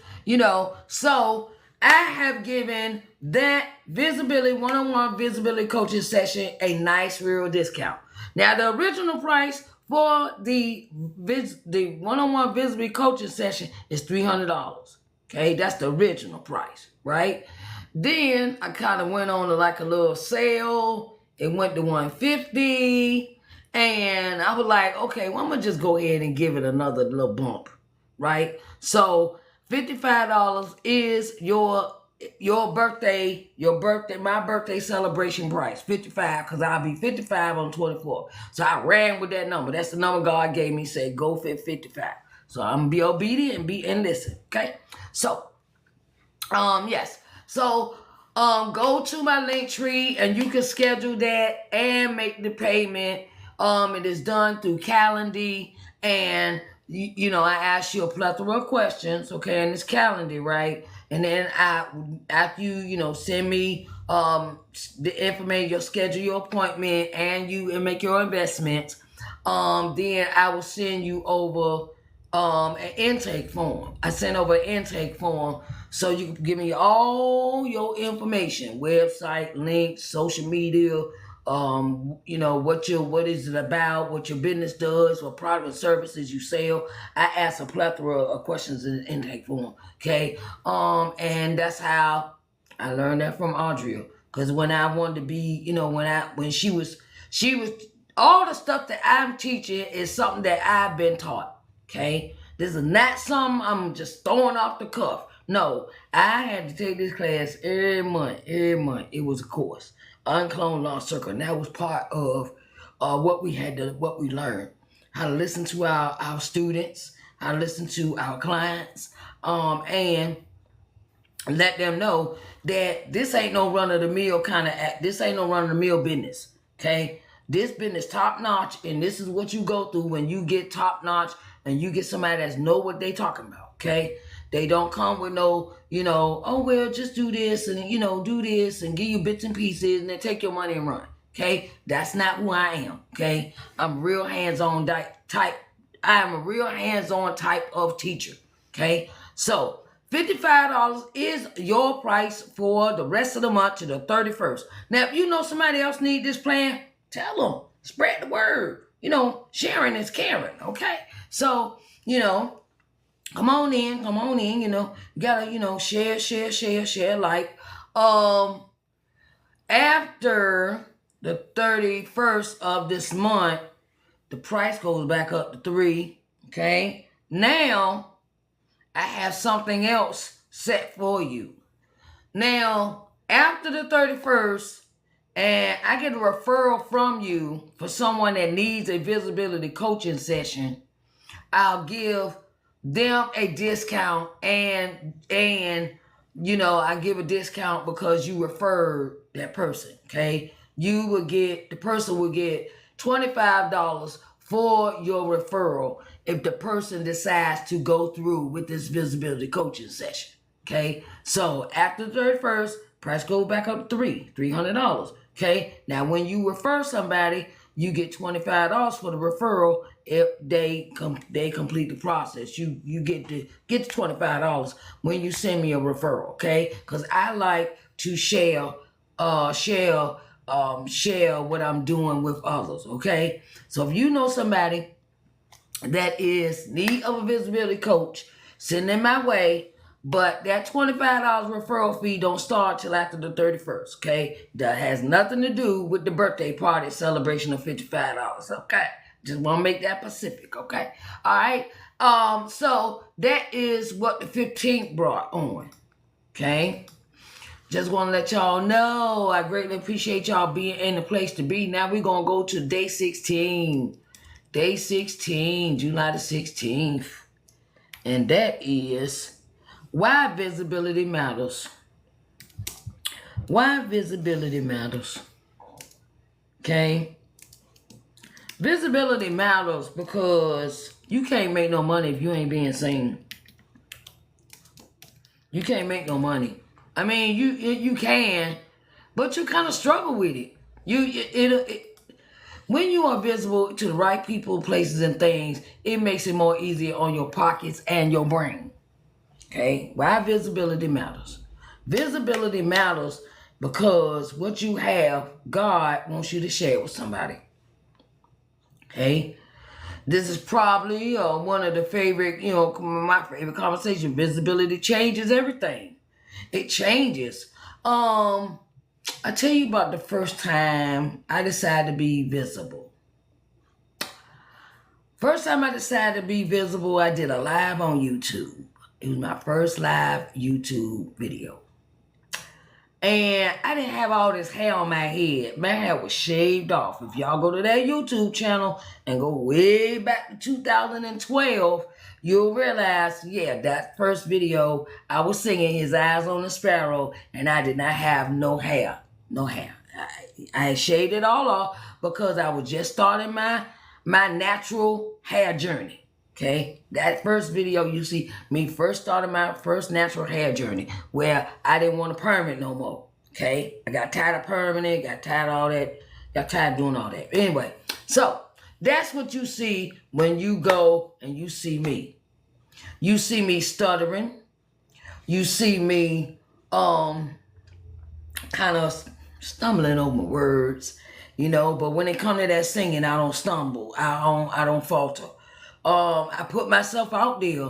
A: so I have given that visibility, one-on-one visibility coaching session a nice real discount. Now, the original price for the one-on-one visibility coaching session is $300. Okay, that's the original price, right? Then I kind of went on to like a little sale. It went to $150, and I was like, okay, well, I'm gonna just go ahead and give it another little bump, right? So $55 is your birthday, my birthday celebration price, 55, because I'll be 55 on 24th. So I ran with that number. That's the number God gave me, said go for 55. So I'm gonna be obedient and listen, okay? So, yes. So, go to my link tree and you can schedule that and make the payment. It is done through Calendly, and I ask you a plethora of questions, okay, in this Calendly, right? And then after you, send me the information, you'll schedule your appointment and make your investments. Then I will send you over an intake form. I send over an intake form so you can give me all your information, website, links, social media, what is it about, what your business does, what product and services you sell. I ask a plethora of questions in the intake form, okay? And that's how I learned that from Audrey. Because when I wanted to be, when she was, all the stuff that I'm teaching is something that I've been taught, okay? This is not something I'm just throwing off the cuff. No, I had to take this class every month. It was a course. Uncloned Law Circle, and that was part of what we learned. How to listen to our students, how to listen to our clients, and let them know that this ain't no run-of-the-mill kind of act. This ain't no run-of-the-mill business, okay? This business top-notch, and this is what you go through when you get top-notch and you get somebody that's know what they talking about, okay? They don't come with no, oh, well, just do this and, do this and give you bits and pieces and then take your money and run, okay? That's not who I am, okay? I'm a real hands-on type. I am a real hands-on type of teacher, okay? So $55 is your price for the rest of the month to the 31st. Now, if you know somebody else need this plan, tell them. Spread the word. Sharing is caring, okay? So, come on in, you gotta, share, like, after the 31st of this month, the price goes back up to $3, okay? Now, I have something else set for you. Now, after the 31st, and I get a referral from you for someone that needs a visibility coaching session, I'll give them a discount, and I give a discount because you referred that person, okay? The person will get $25 for your referral if the person decides to go through with this visibility coaching session, okay? So after the 31st, price goes back up to $300, okay? Now when you refer somebody, you get $25 for the referral if they complete the process. You get the $25 when you send me a referral, okay? Because I like to share share what I'm doing with others, okay? So if you know somebody that is need of a visibility coach, send them my way. But that $25 referral fee don't start till after the 31st, okay? That has nothing to do with the birthday party celebration of $55, okay? Just want to make that specific, okay? All right? So that is what the 15th brought on, okay? Just want to let y'all know, I greatly appreciate y'all being in the place to be. Now we're going to go to day 16. Day 16, July the 16th. And that is why visibility matters. Why visibility matters. Okay? Visibility matters because you can't make no money if you ain't being seen. You can't make no money. I mean, you can, but you kind of struggle with it. When you are visible to the right people, places, and things, it makes it more easier on your pockets and your brain. Okay? Why visibility matters. Visibility matters because what you have, God wants you to share it with somebody. Okay? This is probably one of the favorite, my favorite conversation. Visibility changes everything. It changes. I tell you about the first time I decided to be visible. First time I decided to be visible, I did a live on YouTube. It was my first live YouTube video. And I didn't have all this hair on my head. My hair was shaved off. If y'all go to that YouTube channel and go way back to 2012, you'll realize, yeah, that first video, I was singing His Eyes on the Sparrow, and I did not have no hair. No hair. I had shaved it all off because I was just starting my natural hair journey. Okay, that first video you see me first starting my first natural hair journey where I didn't want a permanent no more. Okay, I got tired of permanent, got tired of all that, got tired of doing all that. Anyway, so that's what you see when you go and you see me. You see me stuttering. You see me kind of stumbling over my words, but when it comes to that singing, I don't stumble. I don't falter. I put myself out there,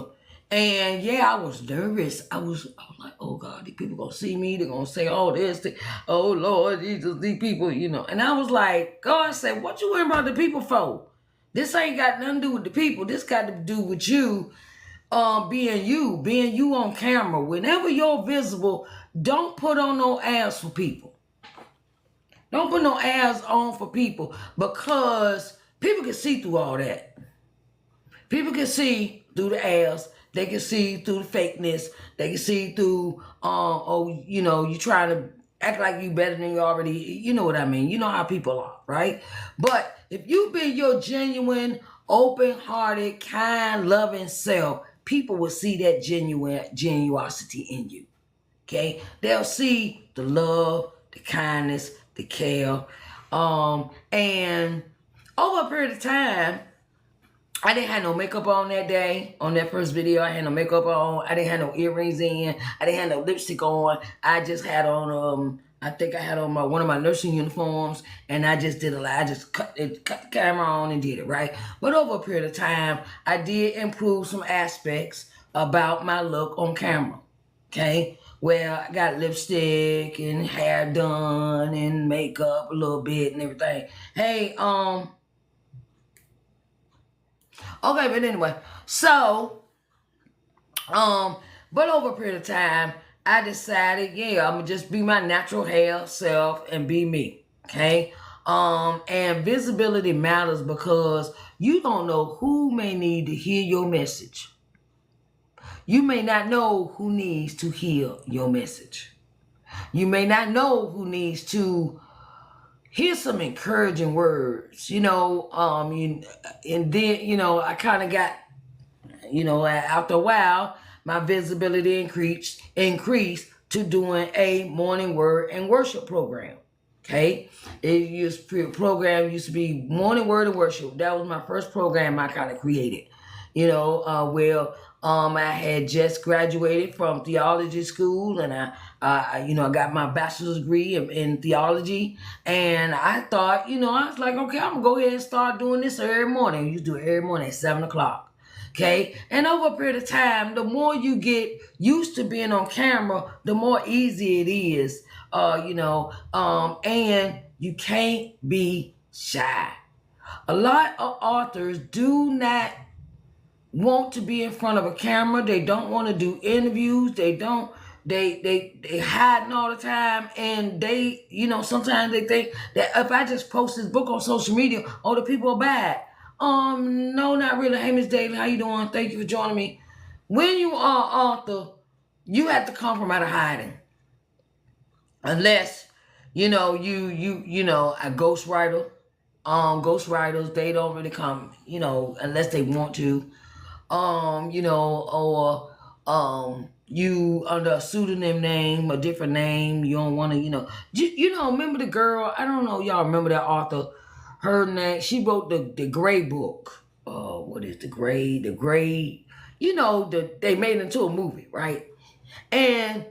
A: and yeah, I was nervous. I was like, oh God, these people gonna see me. They're gonna say all this. Oh Lord Jesus, these people, And I was like, God said, what you worrying about the people for? This ain't got nothing to do with the people. This got to do with you, being you on camera. Whenever you're visible, don't put on no ads for people. Don't put no ads on for people because people can see through all that. People can see through the ads. They can see through the fakeness. They can see through, you trying to act like you better than you already, you know what I mean. You know how people are, right? But if you be your genuine, open-hearted, kind, loving self, people will see that genuosity in you, okay? They'll see the love, the kindness, the care, and over a period of time, I didn't have no makeup on that day. On that first video, I had no makeup on. I didn't have no earrings in. I didn't have no lipstick on. I just had on, I think I had on one of my nursing uniforms, and I just did I just cut the camera on and did it, right? But over a period of time, I did improve some aspects about my look on camera, okay? Where I got lipstick and hair done and makeup a little bit and everything. Hey, okay, but anyway, so, but over a period of time, I decided, yeah, I'm gonna just be my natural hair self and be me, okay? And visibility matters because you don't know who may need to hear your message. You may not know who needs to hear your message. You may not know who needs to hear some encouraging words, and then, I kind of got, after a while, my visibility increased to doing a morning word and worship program. Okay, program used to be Morning Word of Worship. That was my first program I kind of created. I had just graduated from theology school, and I got my bachelor's degree in theology, and I thought, I was like, okay, I'm gonna go ahead and start doing this every morning. You do it every morning at 7 o'clock. Okay, and over a period of time, the more you get used to being on camera, the more easy it is. And you can't be shy. A lot of authors do not want to be in front of a camera. They don't want to do interviews. They hiding all the time, and sometimes they think that if I just post this book on social media, oh, the people are bad. No, not really. Hey, Miss David, how you doing? Thank you for joining me. When you are an author, you have to come from out of hiding. Unless, a ghostwriter. Ghostwriters, they don't really come, unless they want to. Or you under a pseudonym name, a different name. You don't want to, remember the girl? I don't know, y'all remember that author? Her name, she wrote the Gray book. What is the Gray? The Gray, they made it into a movie, right? And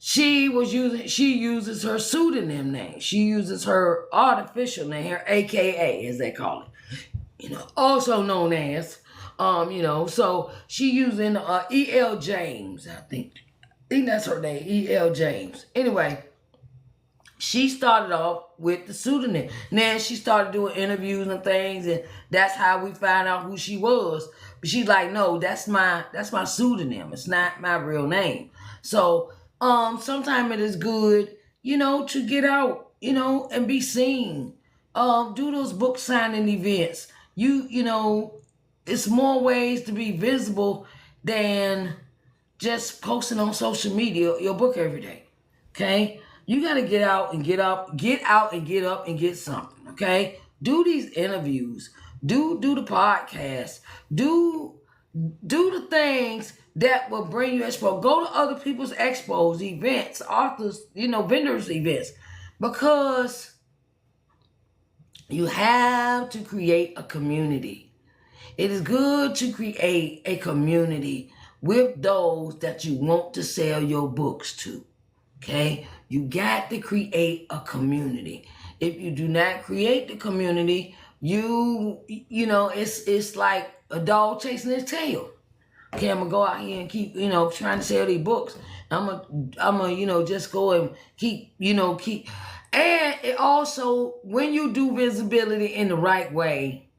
A: she uses her pseudonym name. She uses her artificial name, her AKA, as they call it. Also known as, so she using E.L. James, I think that's her name, E.L. James. Anyway, she started off with the pseudonym. Then she started doing interviews and things, and that's how we found out who she was. But she's like, no, that's my pseudonym. It's not my real name. So sometimes it is good, to get out, and be seen. Do those book signing events. It's more ways to be visible than just posting on social media your book every day. Okay? You gotta get out and get up and get something. Okay? Do these interviews. Do the podcast. Do the things that will bring you expo. Go to other people's expos, events, authors, vendors events. Because you have to create a community. It is good to create a community with those that you want to sell your books to. Okay? You got to create a community. If you do not create the community, it's like a dog chasing its tail. Okay, I'm gonna go out here and keep, trying to sell these books. I'm gonna, just go and keep. And it also, when you do visibility in the right way,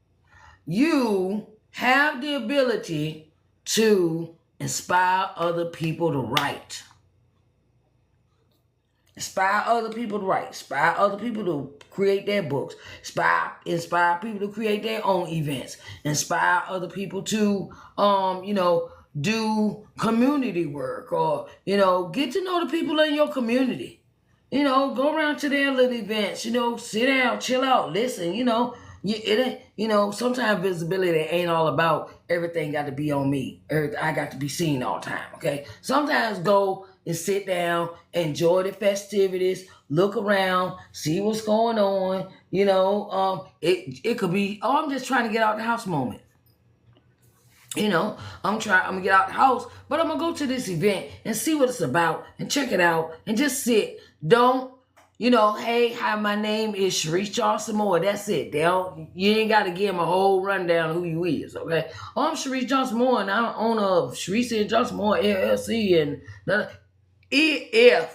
A: you have the ability to inspire other people to write. Inspire other people to write. Inspire other people to create their books. Inspire people to create their own events. Inspire other people to, do community work, or, get to know the people in your community. Go around to their little events, sit down, chill out, listen, sometimes visibility ain't all about everything got to be on me. I got to be seen all the time, okay? Sometimes go and sit down, enjoy the festivities, look around, see what's going on. It could be, oh, I'm just trying to get out the house moment. I'm gonna get out the house, but I'm gonna go to this event and see what it's about and check it out and just sit. Don't, hey, hi, my name is Sharice Johnson Moore. That's it. You ain't got to give them a whole rundown of who you is, okay? Oh, I'm Sharice Johnson Moore, and I'm owner of Sharice and Johnson Moore LLC. And if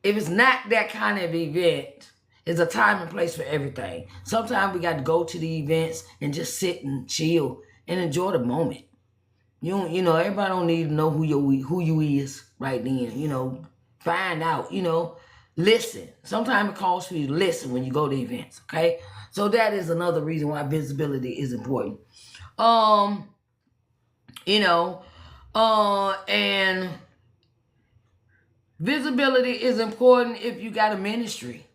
A: it's not that kind of event, it's a time and place for everything. Sometimes we got to go to the events and just sit and chill and enjoy the moment. Everybody don't need to know who you is right then. Find out. Listen. Sometimes it calls for you to listen when you go to events. Okay, so that is another reason why visibility is important. And visibility is important if you got a ministry.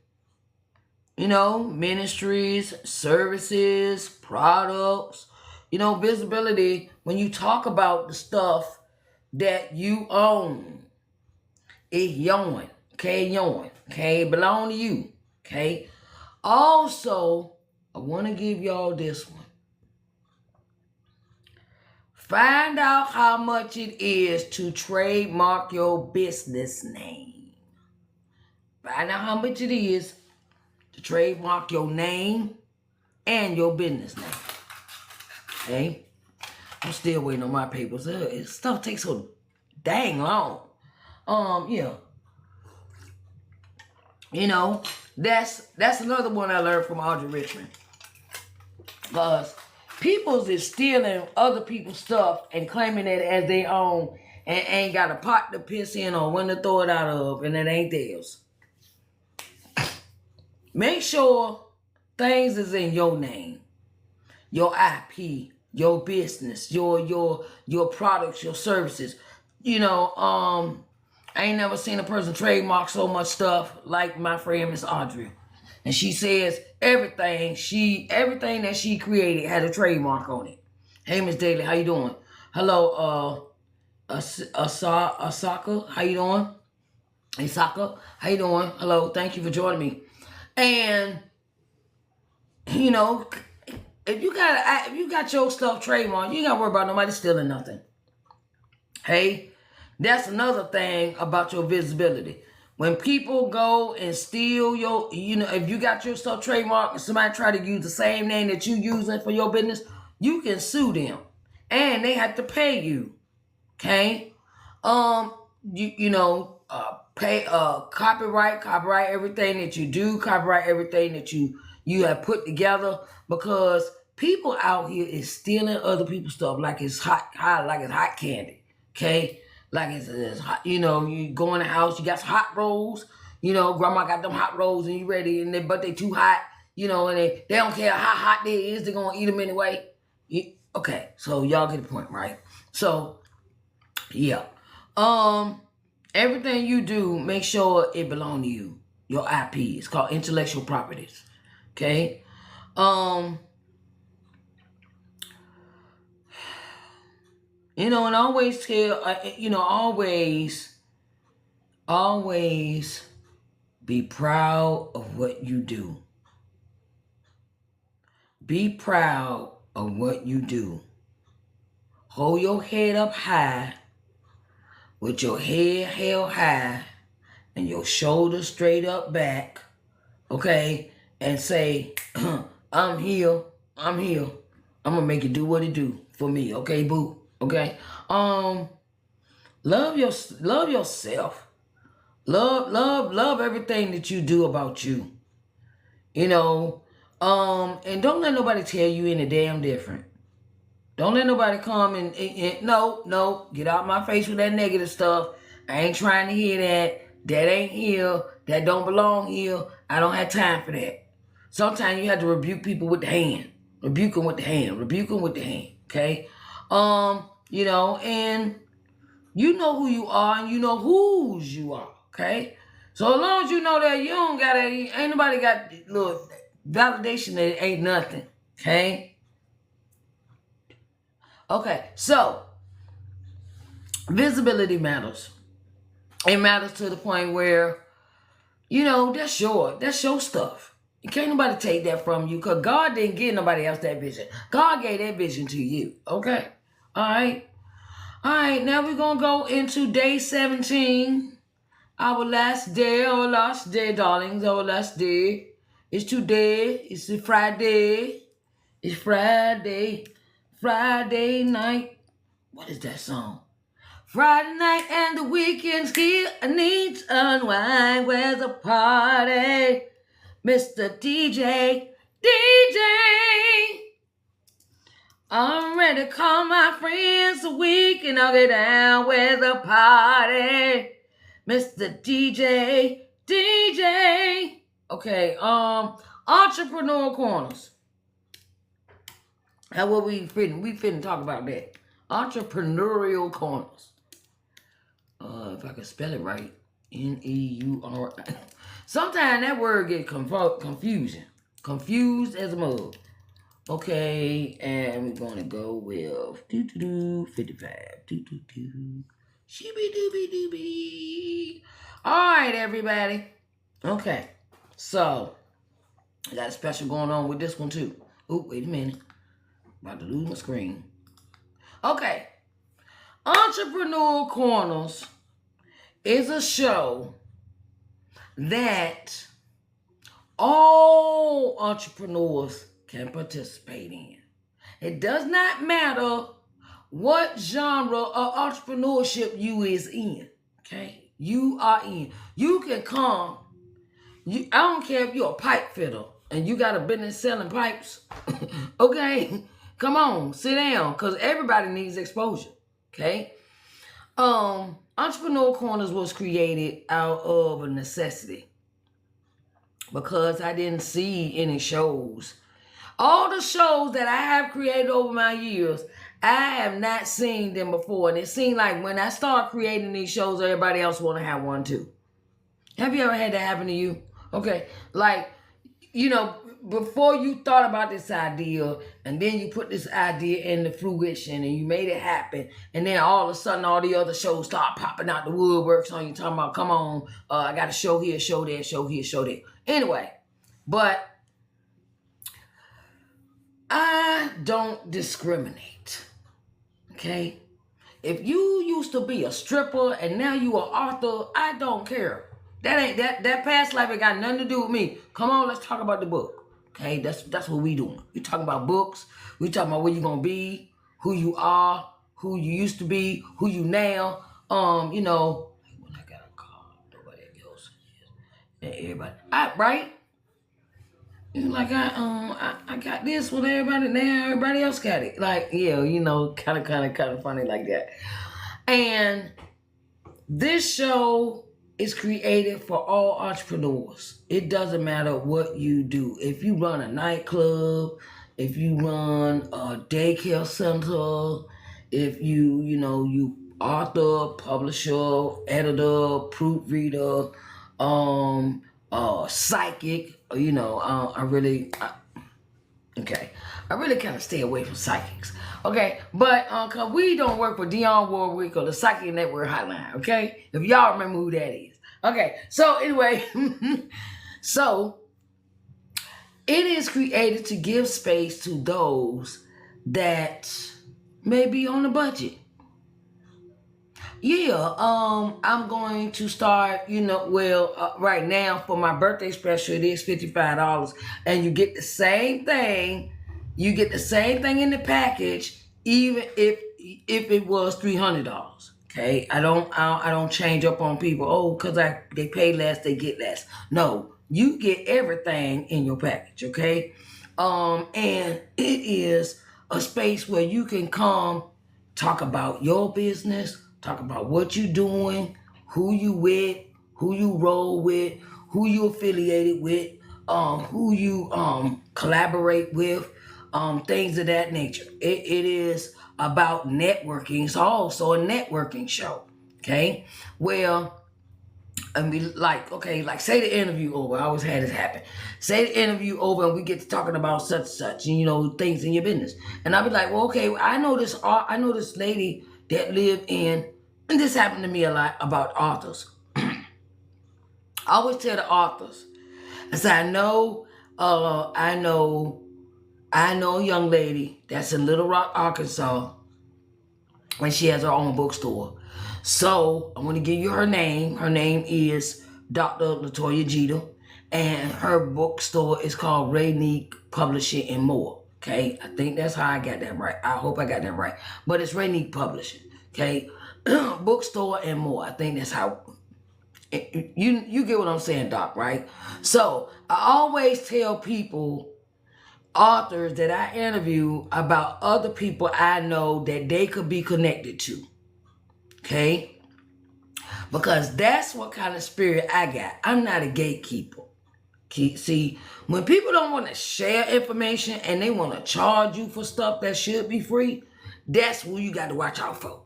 A: Ministries, services, products. Visibility, when you talk about the stuff that you own, it's yours. Okay, yours. Okay, it belong to you. Okay. Also, I want to give y'all this one. Find out how much it is to trademark your business name. Find out how much it is to trademark your name and your business name. Okay? I'm still waiting on my papers. Stuff takes so dang long. Yeah. You know, that's another one I learned from Audrey Richmond. Because people's is stealing other people's stuff and claiming it as their own and ain't got a pot to piss in or when to throw it out of, and it ain't theirs. Make sure things is in your name, your IP, your business, your products, your services. You know, I ain't never seen a person trademark so much stuff like my friend Miss Audrey. And she says everything that she created had a trademark on it. Hey, Miss Daly, how you doing? Hello, Asaka, how you doing? Asaka, how you doing? Hello, thank you for joining me. And you know, if you got your stuff trademarked, you ain't gotta worry about nobody stealing nothing. Hey, that's another thing about your visibility. When people go and steal your, if you got your stuff trademarked and somebody try to use the same name that you using for your business, you can sue them. And they have to pay you. Okay? Pay copyright everything that you do, copyright everything that you have put together, because people out here is stealing other people's stuff like it's hot candy. Okay? Like it's hot, you go in the house, you got some hot rolls, grandma got them hot rolls and you ready, but they too hot, and they don't care how hot they is, they're gonna eat them anyway. Okay, so y'all get the point, right? So, yeah. Everything you do, make sure it belong to you. Your IP. It's called intellectual properties. Okay? And always tell, always be proud of what you do. Be proud of what you do. Hold your head up high with your head held high and your shoulders straight up back, okay? And say, I'm here. I'm gonna make it do what it do for me, okay, boo? Okay? Love yourself. Love everything that you do about you. And don't let nobody tell you any damn different. Don't let nobody come and no, get out my face with that negative stuff. I ain't trying to hear that. That ain't here. That don't belong here. I don't have time for that. Sometimes you have to rebuke people with the hand. Rebuke them with the hand. Rebuke them with the hand. Okay? And you know who you are and you know whose you are. Okay? So as long as you know that, you don't got any, ain't nobody got little validation that it ain't nothing. Okay? Okay, so visibility matters. It matters to the point where, that's your stuff. You can't nobody take that from you because God didn't give nobody else that vision. God gave that vision to you. Okay? All right. Now we're going to go into day 17. Our last day, darlings. Our last day. It's today. It's Friday. It's Friday. Friday night. What is that song? Friday night and the weekend's here. I need to unwind. Where's the party? Mr. DJ. I'm ready to call my friends so we can all get down. Where's the party? Mr. DJ. Okay, entrepreneur corners. That's what we finna talk about that. Entrepreneurial corners. If I can spell it right. Neuri. Sometimes that word get confusing. Confused as a mug. Okay, and we're gonna go with 55. Shibby dooby dooby. Alright, everybody. Okay. So, I got a special going on with this one too. Oh, wait a minute. About to lose my screen. Okay. Entrepreneur Corners is a show that all entrepreneurs can participate in. It does not matter what genre of entrepreneurship you is in. Okay? You are in. You can come. I don't care if you're a pipe fitter and you got a business selling pipes. Okay? Come on, sit down, because everybody needs exposure. Okay? Entrepreneur Corners was created out of a necessity because I didn't see any shows. All the shows that I have created over my years, I have not seen them before. And it seemed like when I start creating these shows, everybody else want to have one too. Have you ever had that happen to you? Okay. Like, before you thought about this idea and then you put this idea into fruition and you made it happen, and then all of a sudden all the other shows start popping out the woodworks on you, talking about, come on, I got a show here, show there, show here, show there. Anyway, but I don't discriminate. Okay? If you used to be a stripper and now you an author, I don't care. That past life ain't got nothing to do with me. Come on, let's talk about the book. Okay, that's what we doing. We talking about books. We talking about where you gonna be, who you are, who you used to be, who you now. When I got a car, nobody else is. And everybody, right? Like I got this with everybody now. Everybody else got it. Like, yeah, kind of funny like that. And this show is created for all entrepreneurs. It doesn't matter what you do. If you run a nightclub, if you run a daycare center, if you author, publisher, editor, proofreader, psychic, I really kind of stay away from psychics. Okay, but cause we don't work for Dionne Warwick or the Psychic Network Hotline. Okay, if y'all remember who that is. Okay, so anyway, so it is created to give space to those that may be on a budget. Yeah, I'm going to start, right now for my birthday special, it is $55, and you get the same thing. You get the same thing in the package, even if it was $300. Okay, I don't change up on people. Oh, because they pay less, they get less. No, you get everything in your package. Okay, and it is a space where you can come talk about your business, talk about what you're doing, who you with, who you roll with, who you affiliated with, who you collaborate with, things of that nature. It is about networking. It's also a networking show. Okay? Well, like say the interview over. I always had this happen. Say the interview over and we get to talking about such and such, and things in your business. And I'll be like, well, okay, I know this lady that lived in, and this happened to me a lot about authors. I always tell the authors, I say, I know a young lady that's in Little Rock, Arkansas, and she has her own bookstore. So I'm going to give you her name. Her name is Dr. Latoya Jeter, and her bookstore is called Rainique Publishing and More. Okay, I think that's how I got that right. I hope I got that right. But it's Rainique Publishing. Okay, bookstore and more. I think that's how. You get what I'm saying, Doc, right? So I always tell people, authors that I interview, about other people I know that they could be connected to. Okay? Because that's what kind of spirit I got. I'm not a gatekeeper. See, when people don't want to share information and they want to charge you for stuff that should be free, that's who you got to watch out for.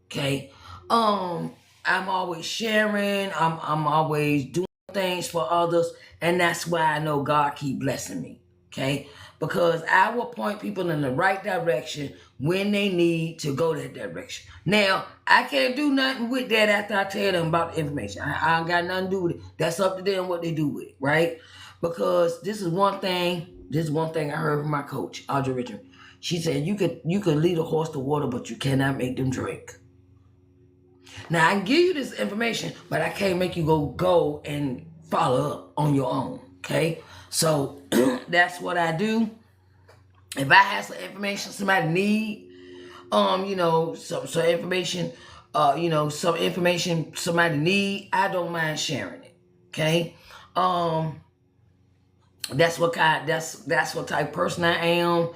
A: Okay? I'm always sharing. I'm always doing things for others, and that's why I know God keep blessing me. Okay? Because I will point people in the right direction when they need to go that direction. Now, I can't do nothing with that after I tell them about the information. I ain't got nothing to do with it. That's up to them what they do with it, right? because this is one thing. This is one thing I heard from my coach, Audrey Richard. She said you could lead a horse to water, but you cannot make them drink. Now I can give you this information, but I can't make you go and follow up on your own. Okay, so that's what I do. If I have some information somebody need, some information, some information somebody need, I don't mind sharing it. Okay, that's what type of person I am.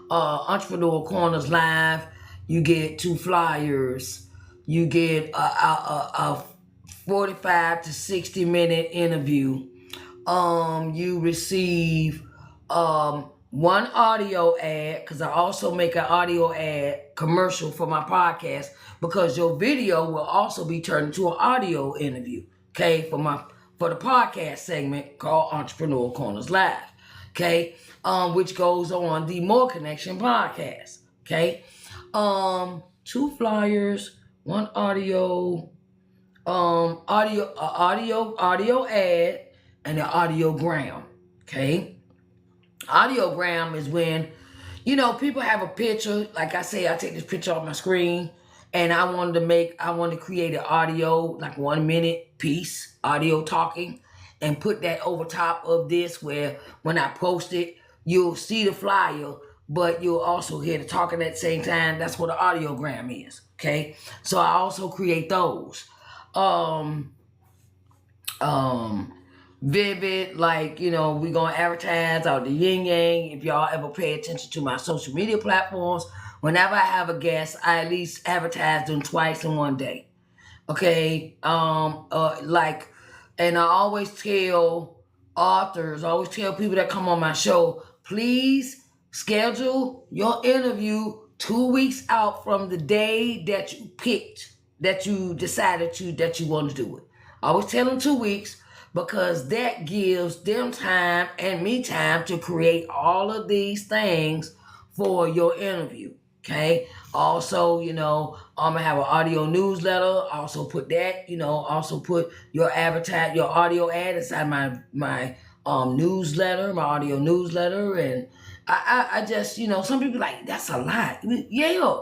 A: Entrepreneur Corners Live, you get 2 flyers, you get a 45 to 60-minute interview. You receive 1 audio ad, because I also make an audio ad commercial for my podcast, because your video will also be turned into an audio interview, okay, for the podcast segment called Entrepreneur Corners Live, okay, which goes on the More Connection podcast, okay. 2 flyers, 1 audio ad, and an audiogram. Okay, audiogram is when people have a picture. Like I say, I take this picture off my screen, and I wanted to create an audio, like 1 minute piece, audio talking, and put that over top of this, where when I post it, you'll see the flyer, but you'll also hear the talking at the same time. That's what an audiogram is. Okay, so I also create those. Vivid, like, we're gonna advertise out the yin yang. If y'all ever pay attention to my social media platforms, whenever I have a guest, I at least advertise them twice in one day. Okay, and I always tell authors, I always tell people that come on my show, please schedule your interview 2 weeks out from the day that you picked, that you decided that you want to do it. I always tell them 2 weeks, because that gives them time and me time to create all of these things for your interview. Okay. Also, I'm gonna have an audio newsletter. Also put that, also put your audio ad inside my newsletter, my audio newsletter. And I just, some people like, that's a lot. Yeah,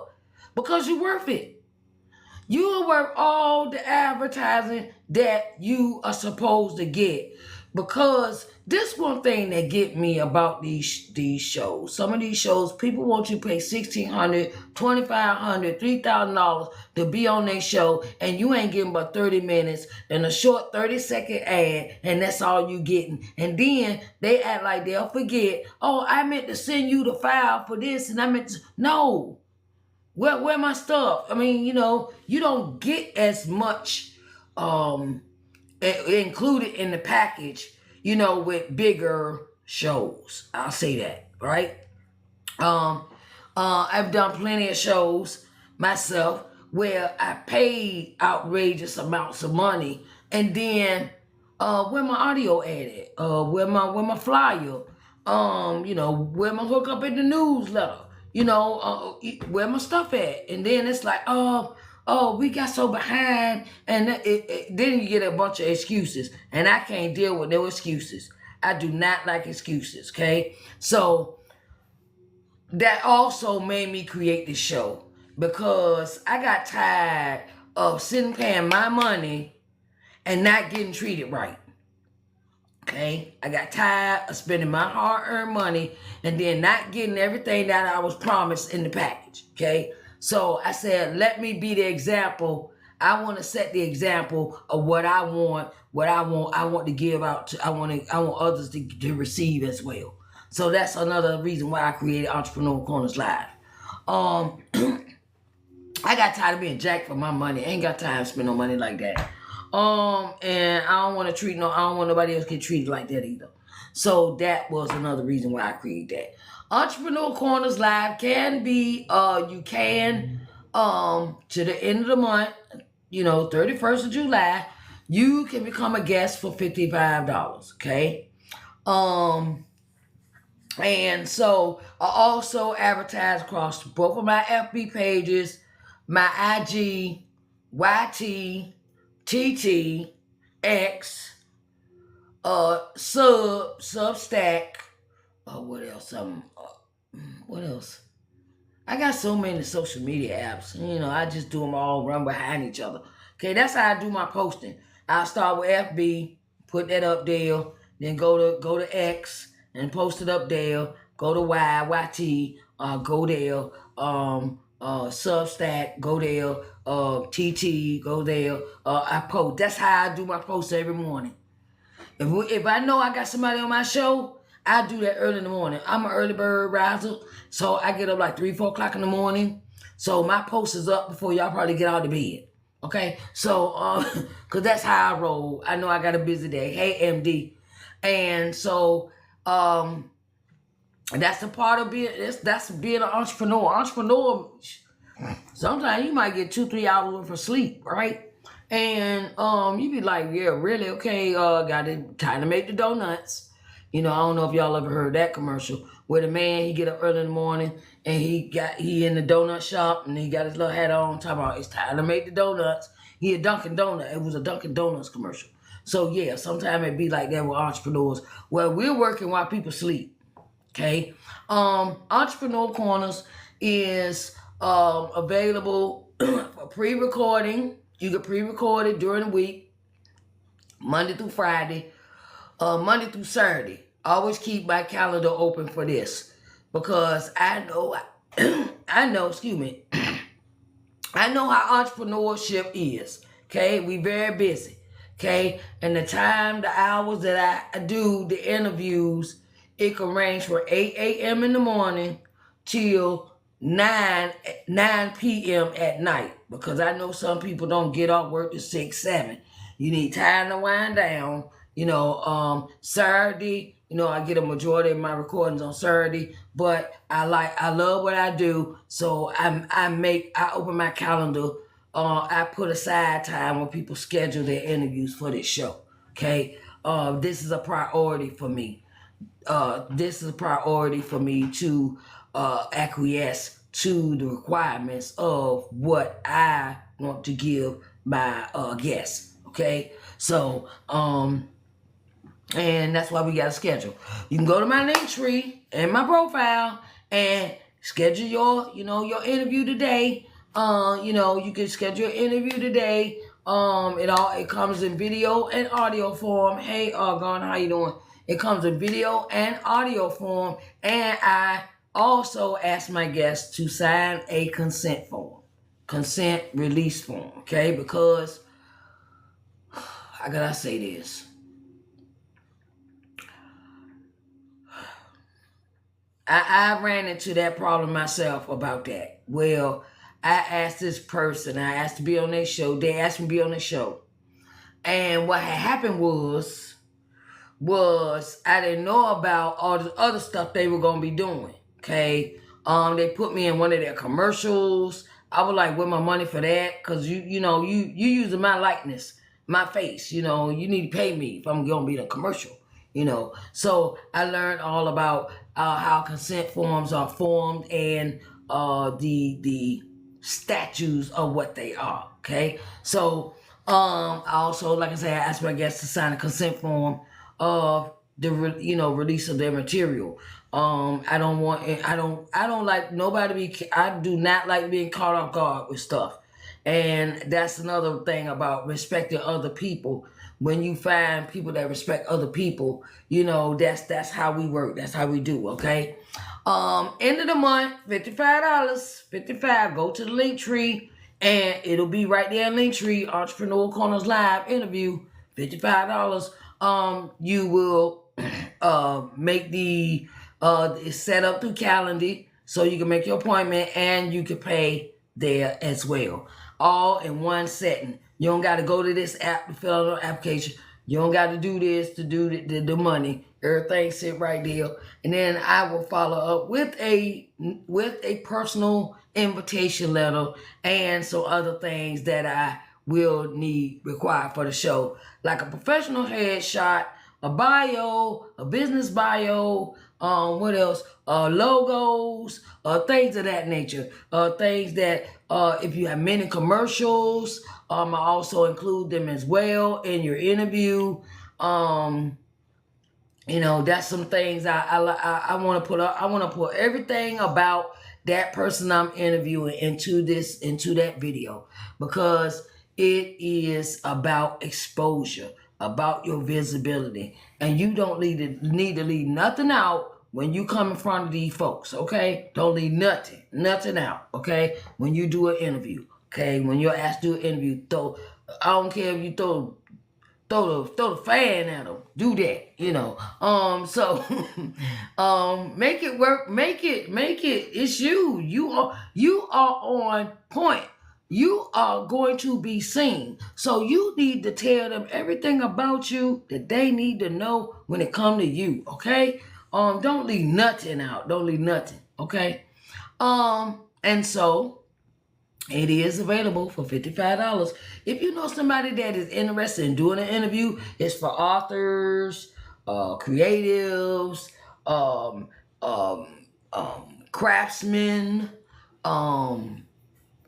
A: because you're worth it. You are worth all the advertising that you are supposed to get. Because this one thing that get me about these shows. Some of these shows, people want you to pay $1,600, $2,500, $3,000 to be on their show, and you ain't getting but 30 minutes and a short 30-second ad, and that's all you getting. And then they act like they'll forget, oh, I meant to send you the file for this, and I meant to... No. Where my stuff? I mean, you don't get as much included in the package, with bigger shows. I'll say that, right? I've done plenty of shows myself where I paid outrageous amounts of money, and then where my audio ad at? Where my flyer? Where my hookup in the newsletter? Where my stuff at? And then it's like, oh, we got so behind, and then you get a bunch of excuses, and I can't deal with no excuses. I do not like excuses. Okay, so that also made me create this show, because I got tired of sitting paying my money and not getting treated right. Okay, I got tired of spending my hard-earned money and then not getting everything that I was promised in the package. Okay, so I said, let me be the example. I want to set the example of what I want. I want to give out to. I want others to receive as well. So that's another reason why I created Entrepreneur Corners Live. I got tired of being jacked for my money. I ain't got time to spend no money like that. And I don't want nobody else get treated like that either. So that was another reason why I created that. Entrepreneur Corners Live can be, you can, to the end of the month, 31st of July, you can become a guest for $55. Okay. And so I also advertise across both of my FB pages, my IG, YT, TT, X, Substack. What else? What else? I got so many social media apps. You know, I just do them all run behind each other. Okay, that's how I do my posting. I start with FB, put that up there, then go to X and post it up there. Go to YT, go there. Substack, go there. TT, go there. I post. That's how I do my posts every morning. If I know I got somebody on my show, I do that early in the morning. I'm an early bird riser, so I get up like 3, 4 o'clock in the morning. So my post is up before y'all probably get out of bed. Okay, so cause that's how I roll. I know I got a busy day. Hey, MD, and so that's the part of being. That's being an entrepreneur. Entrepreneur. Sometimes you might get 2, 3 hours worth of sleep, right? And you be like, yeah, really? Okay, got it. Time to make the donuts. You know, I don't know if y'all ever heard that commercial where the man he get up early in the morning and he in the donut shop and he got his little hat on, talking about it's time to make the donuts. He a Dunkin' Donut. It was a Dunkin' Donuts commercial. So yeah, sometimes it be like that with entrepreneurs. Well, we're working while people sleep. Okay. Entrepreneur Corners is available for pre-recording. You can pre-record it during the week, Monday through Friday, Monday through Saturday. Always keep my calendar open for this because I know, excuse me, I know how entrepreneurship is. Okay, we very busy. Okay, and the time, the hours that I do the interviews, it can range from 8 a.m. in the morning till 9 p.m. at night, because I know some people don't get off work till 6, 7. You need time to wind down. You know, Saturday, you know, I get a majority of my recordings on Saturday, but I love what I do, so I open my calendar. I put aside time when people schedule their interviews for this show. Okay, this is a priority for me. This is a priority for me to acquiesce to the requirements of what I want to give my guests. Okay, so and that's why we got a schedule. You can go to my link tree and my profile and schedule your interview today. You can schedule an interview today. It comes in video and audio form. Hey, Gon, how you doing? It comes in video and audio form, and I also ask my guests to sign a consent release form. Okay, because I gotta say this. I ran into that problem myself about that. Well, I asked this person, I asked to be on their show. They asked me to be on the show. And what had happened was I didn't know about all the other stuff they were gonna be doing. Okay. They put me in one of their commercials. I was like, with my money for that? Cause you using my likeness, my face, you need to pay me if I'm gonna be in a commercial. So I learned all about how consent forms are formed and the statues of what they are. Okay, so I also, like I said, I asked my guests to sign a consent form of the release of their material. I don't like nobody I do not like being caught off guard with stuff. And that's another thing about respecting other people. When you find people that respect other people, that's how we work. That's how we do, okay? End of the month, $55. 55. Go to the link tree and it'll be right there in link tree. Entrepreneur Corners Live interview, $55. You will make it's set up through Calendly, so you can make your appointment and you can pay there as well. All in one setting. You don't got to go to this app to fill out an application. You don't got to do this to do the money. Everything sit right there. And then I will follow up with a personal invitation letter and some other things that I will require for the show. Like a professional headshot, a bio, a business bio, what else? Logos, things of that nature. Things that if you have many commercials, I also include them as well in your interview. You know, that's some things I want to put up. I want to put everything about that person I'm interviewing into that video, because it is about exposure, about your visibility, and you don't need to leave nothing out when you come in front of these folks. Okay, don't leave nothing out. Okay, when you do an interview. Okay, when you're asked to do an interview, throw. I don't care if you throw the fan at them. Do that, you know. So make it work. Make it. It's you. You are on point. You are going to be seen. So you need to tell them everything about you that they need to know when it come to you. Okay. Don't leave nothing out. Don't leave nothing. Okay. And so it is available for $55. If you know somebody that is interested in doing an interview, it's for authors, creatives, um, um, craftsmen,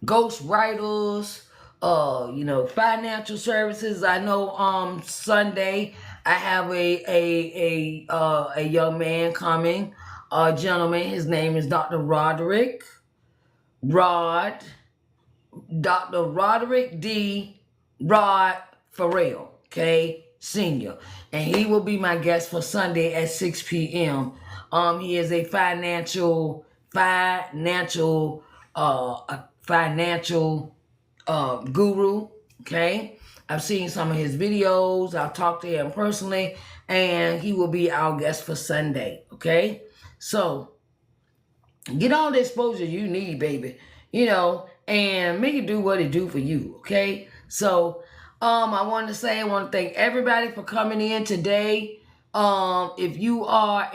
A: ghost writers, financial services. I know Sunday I have a young man coming, a gentleman. His name is Dr. Rod. Dr. Roderick D. Rod Farrell, okay, Senior. And he will be my guest for Sunday at 6 p.m. He is a financial guru, okay? I've seen some of his videos. I've talked to him personally, and he will be our guest for Sunday, okay? So, get all the exposure you need, baby, and make it do what it do for you, okay? So, I want to thank everybody for coming in today. If you are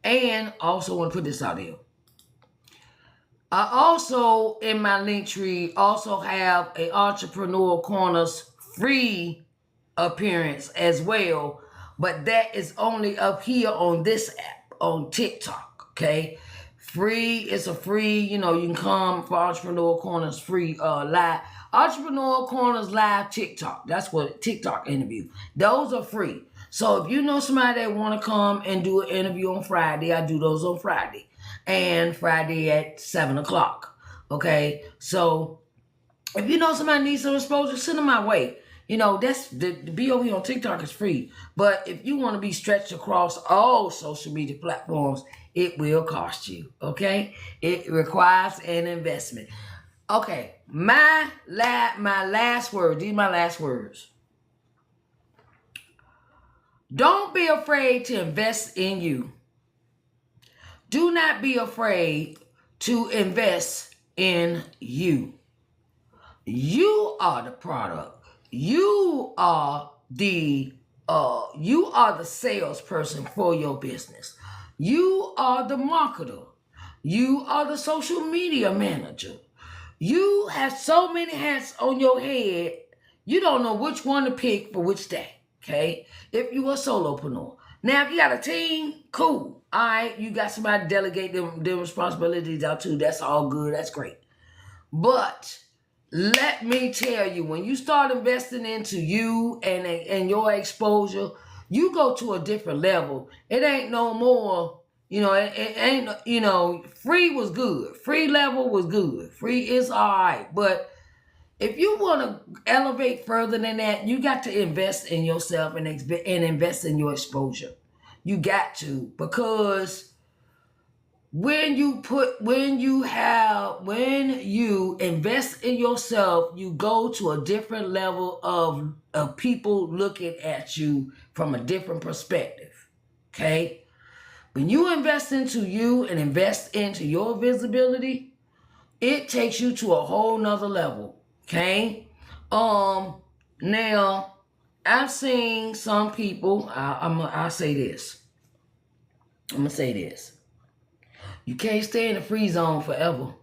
A: and also want to put this out here. I also, in my link tree, also have a Entrepreneur Corners free appearance as well, but that is only up here on this app, on TikTok, okay? Free, it's a free, you can come for Entrepreneur Corners free live. Entrepreneur Corners live TikTok. That's what TikTok interview. Those are free. So if you know somebody that want to come and do an interview on Friday, I do those on Friday. And Friday at 7 o'clock. Okay? So if you know somebody needs some exposure, send them my way. That's the BOE on TikTok is free. But if you want to be stretched across all social media platforms, it will cost you. Okay? It requires an investment. Okay, my last word. These are my last words. Don't be afraid to invest in you. Do not be afraid to invest in you. You are the product. You are the salesperson for your business. You are the marketer. You are the social media manager. You have so many hats on your head, you don't know which one to pick for which day, okay? If you a solopreneur. Now, if you got a team, cool. All right, you got somebody to delegate them responsibilities out to. That's all good. That's great. But let me tell you, when you start investing into you and your exposure, you go to a different level. It ain't no more, it ain't, free was good. Free level was good. Free is all right. But if you want to elevate further than that, you got to invest in yourself and invest in your exposure. You got to, because when you invest in yourself, you go to a different level of people looking at you from a different perspective. Okay? When you invest into you and invest into your visibility, it takes you to a whole nother level. Okay? Now, I've seen some people, I'll say this. I'm going to say this. You can't stay in the free zone forever.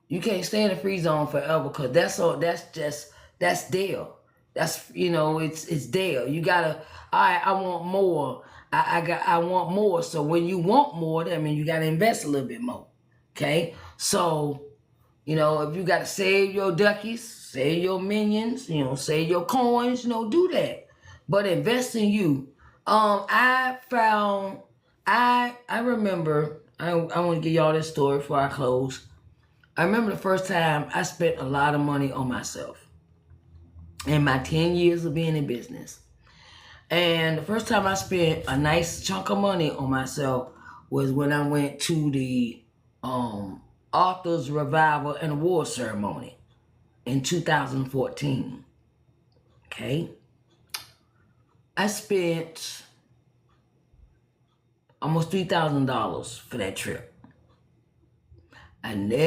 A: You can't stay in the free zone forever, because that's there. That's, it's there. You gotta, I want more. I want more. So when you want more, that means you gotta invest a little bit more. Okay? So, if you gotta save your duckies, save your minions, save your coins, do that. But invest in you. I found, I remember, I want to give y'all this story before I close. I remember the first time I spent a lot of money on myself in my 10 years of being in business. And the first time I spent a nice chunk of money on myself was when I went to the Authors Revival and Award Ceremony in 2014. Okay. I spent almost $3,000 for that trip. I never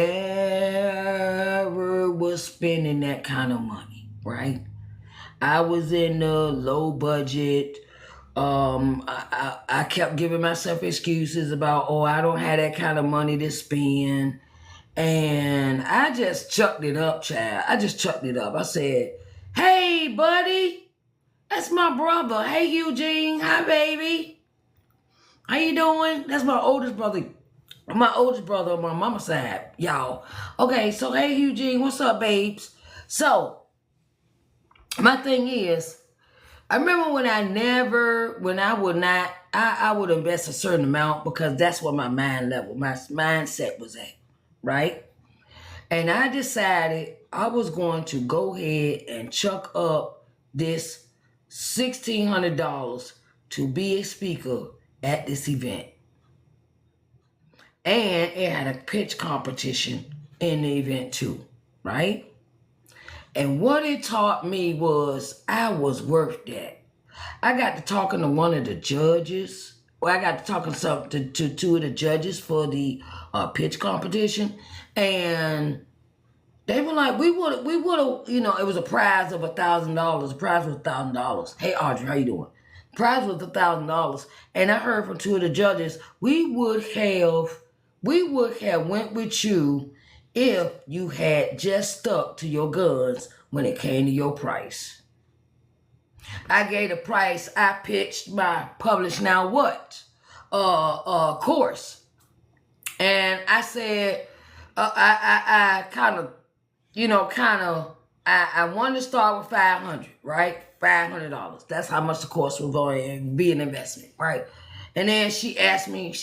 A: was spending that kind of money, right? I was in the low budget. I kept giving myself excuses about, oh, I don't have that kind of money to spend. And I just chucked it up, child. I just chucked it up. I said, hey, buddy, that's my brother. Hey, Eugene. Hi, baby. How you doing? That's my oldest brother. My oldest brother on my mama's side, y'all. Okay, so hey, Eugene, what's up, babes? So, my thing is, I remember when I would invest a certain amount because that's what my mindset was at, right? And I decided I was going to go ahead and chuck up this $1,600 to be a speaker at this event. And it had a pitch competition in the event too, right? And what it taught me was I was worth that. I got to talking to one of the judges. Well, I got to talking to two of the judges for the pitch competition. And they were like, we would have, it was a prize of $1,000. The prize was $1,000. Hey, Audrey, how you doing? Prize was $1,000. And I heard from two of the judges, we would have went with you if you had just stuck to your guns when it came to your price. I gave the price. I pitched my Publish Now What course. And I said, I I wanted to start with $500, right? $500. That's how much the course was going to be an investment, right? And then she asked me,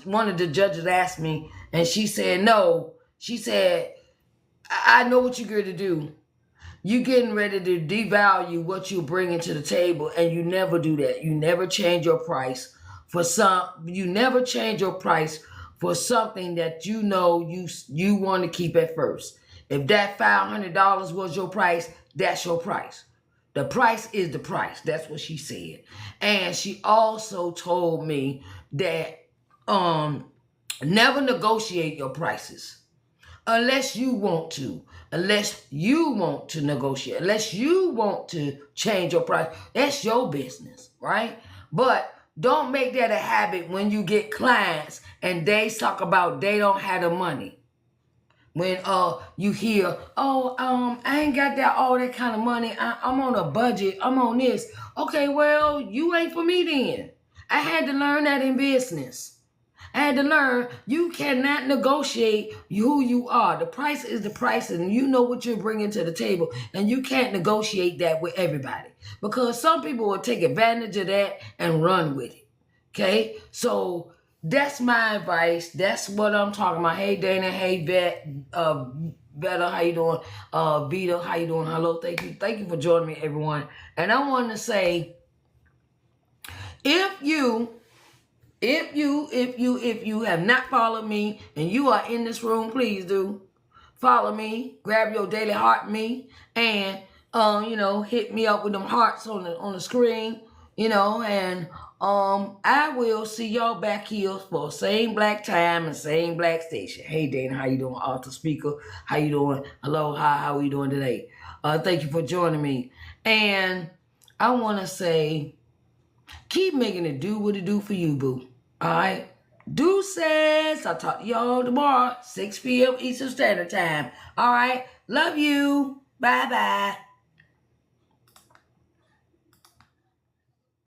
A: one of the judges asked me, and she said, no. She said, I know what you're going to do. You getting ready to devalue what you're bringing to the table, and you never do that. You never change your price you never change your price for something that you know you want to keep at first. If that $500 was your price, that's your price. The price is the price. That's what she said. And she also told me that never negotiate your prices unless you want to. Unless you want to negotiate. Unless you want to change your price. That's your business, right? But don't make that a habit when you get clients and they talk about they don't have the money. When you hear, I ain't got all that kind of money. I'm on a budget. I'm on this. Okay, well, you ain't for me then. I had to learn that in business. I had to learn you cannot negotiate who you are. The price is the price, and you know what you're bringing to the table, and you can't negotiate that with everybody because some people will take advantage of that and run with it. Okay, so that's my advice. That's what I'm talking about. Hey, Dana. Hey, Vetta, how you doing? Vita, how you doing? Hello, thank you for joining me, everyone. And I want to say, if you have not followed me and you are in this room, please do follow me. Grab your daily heart me and hit me up with them hearts on the screen. And I will see y'all back here for same black time and same black station. Hey Dana, how you doing? Author speaker, how you doing? Hello, hi, how are you doing today? Thank you for joining me. And I want to say, keep making it do what it do for you, boo. All right? Deuces. I'll talk to y'all tomorrow, 6 p.m. Eastern Standard Time. All right? Love you. Bye-bye.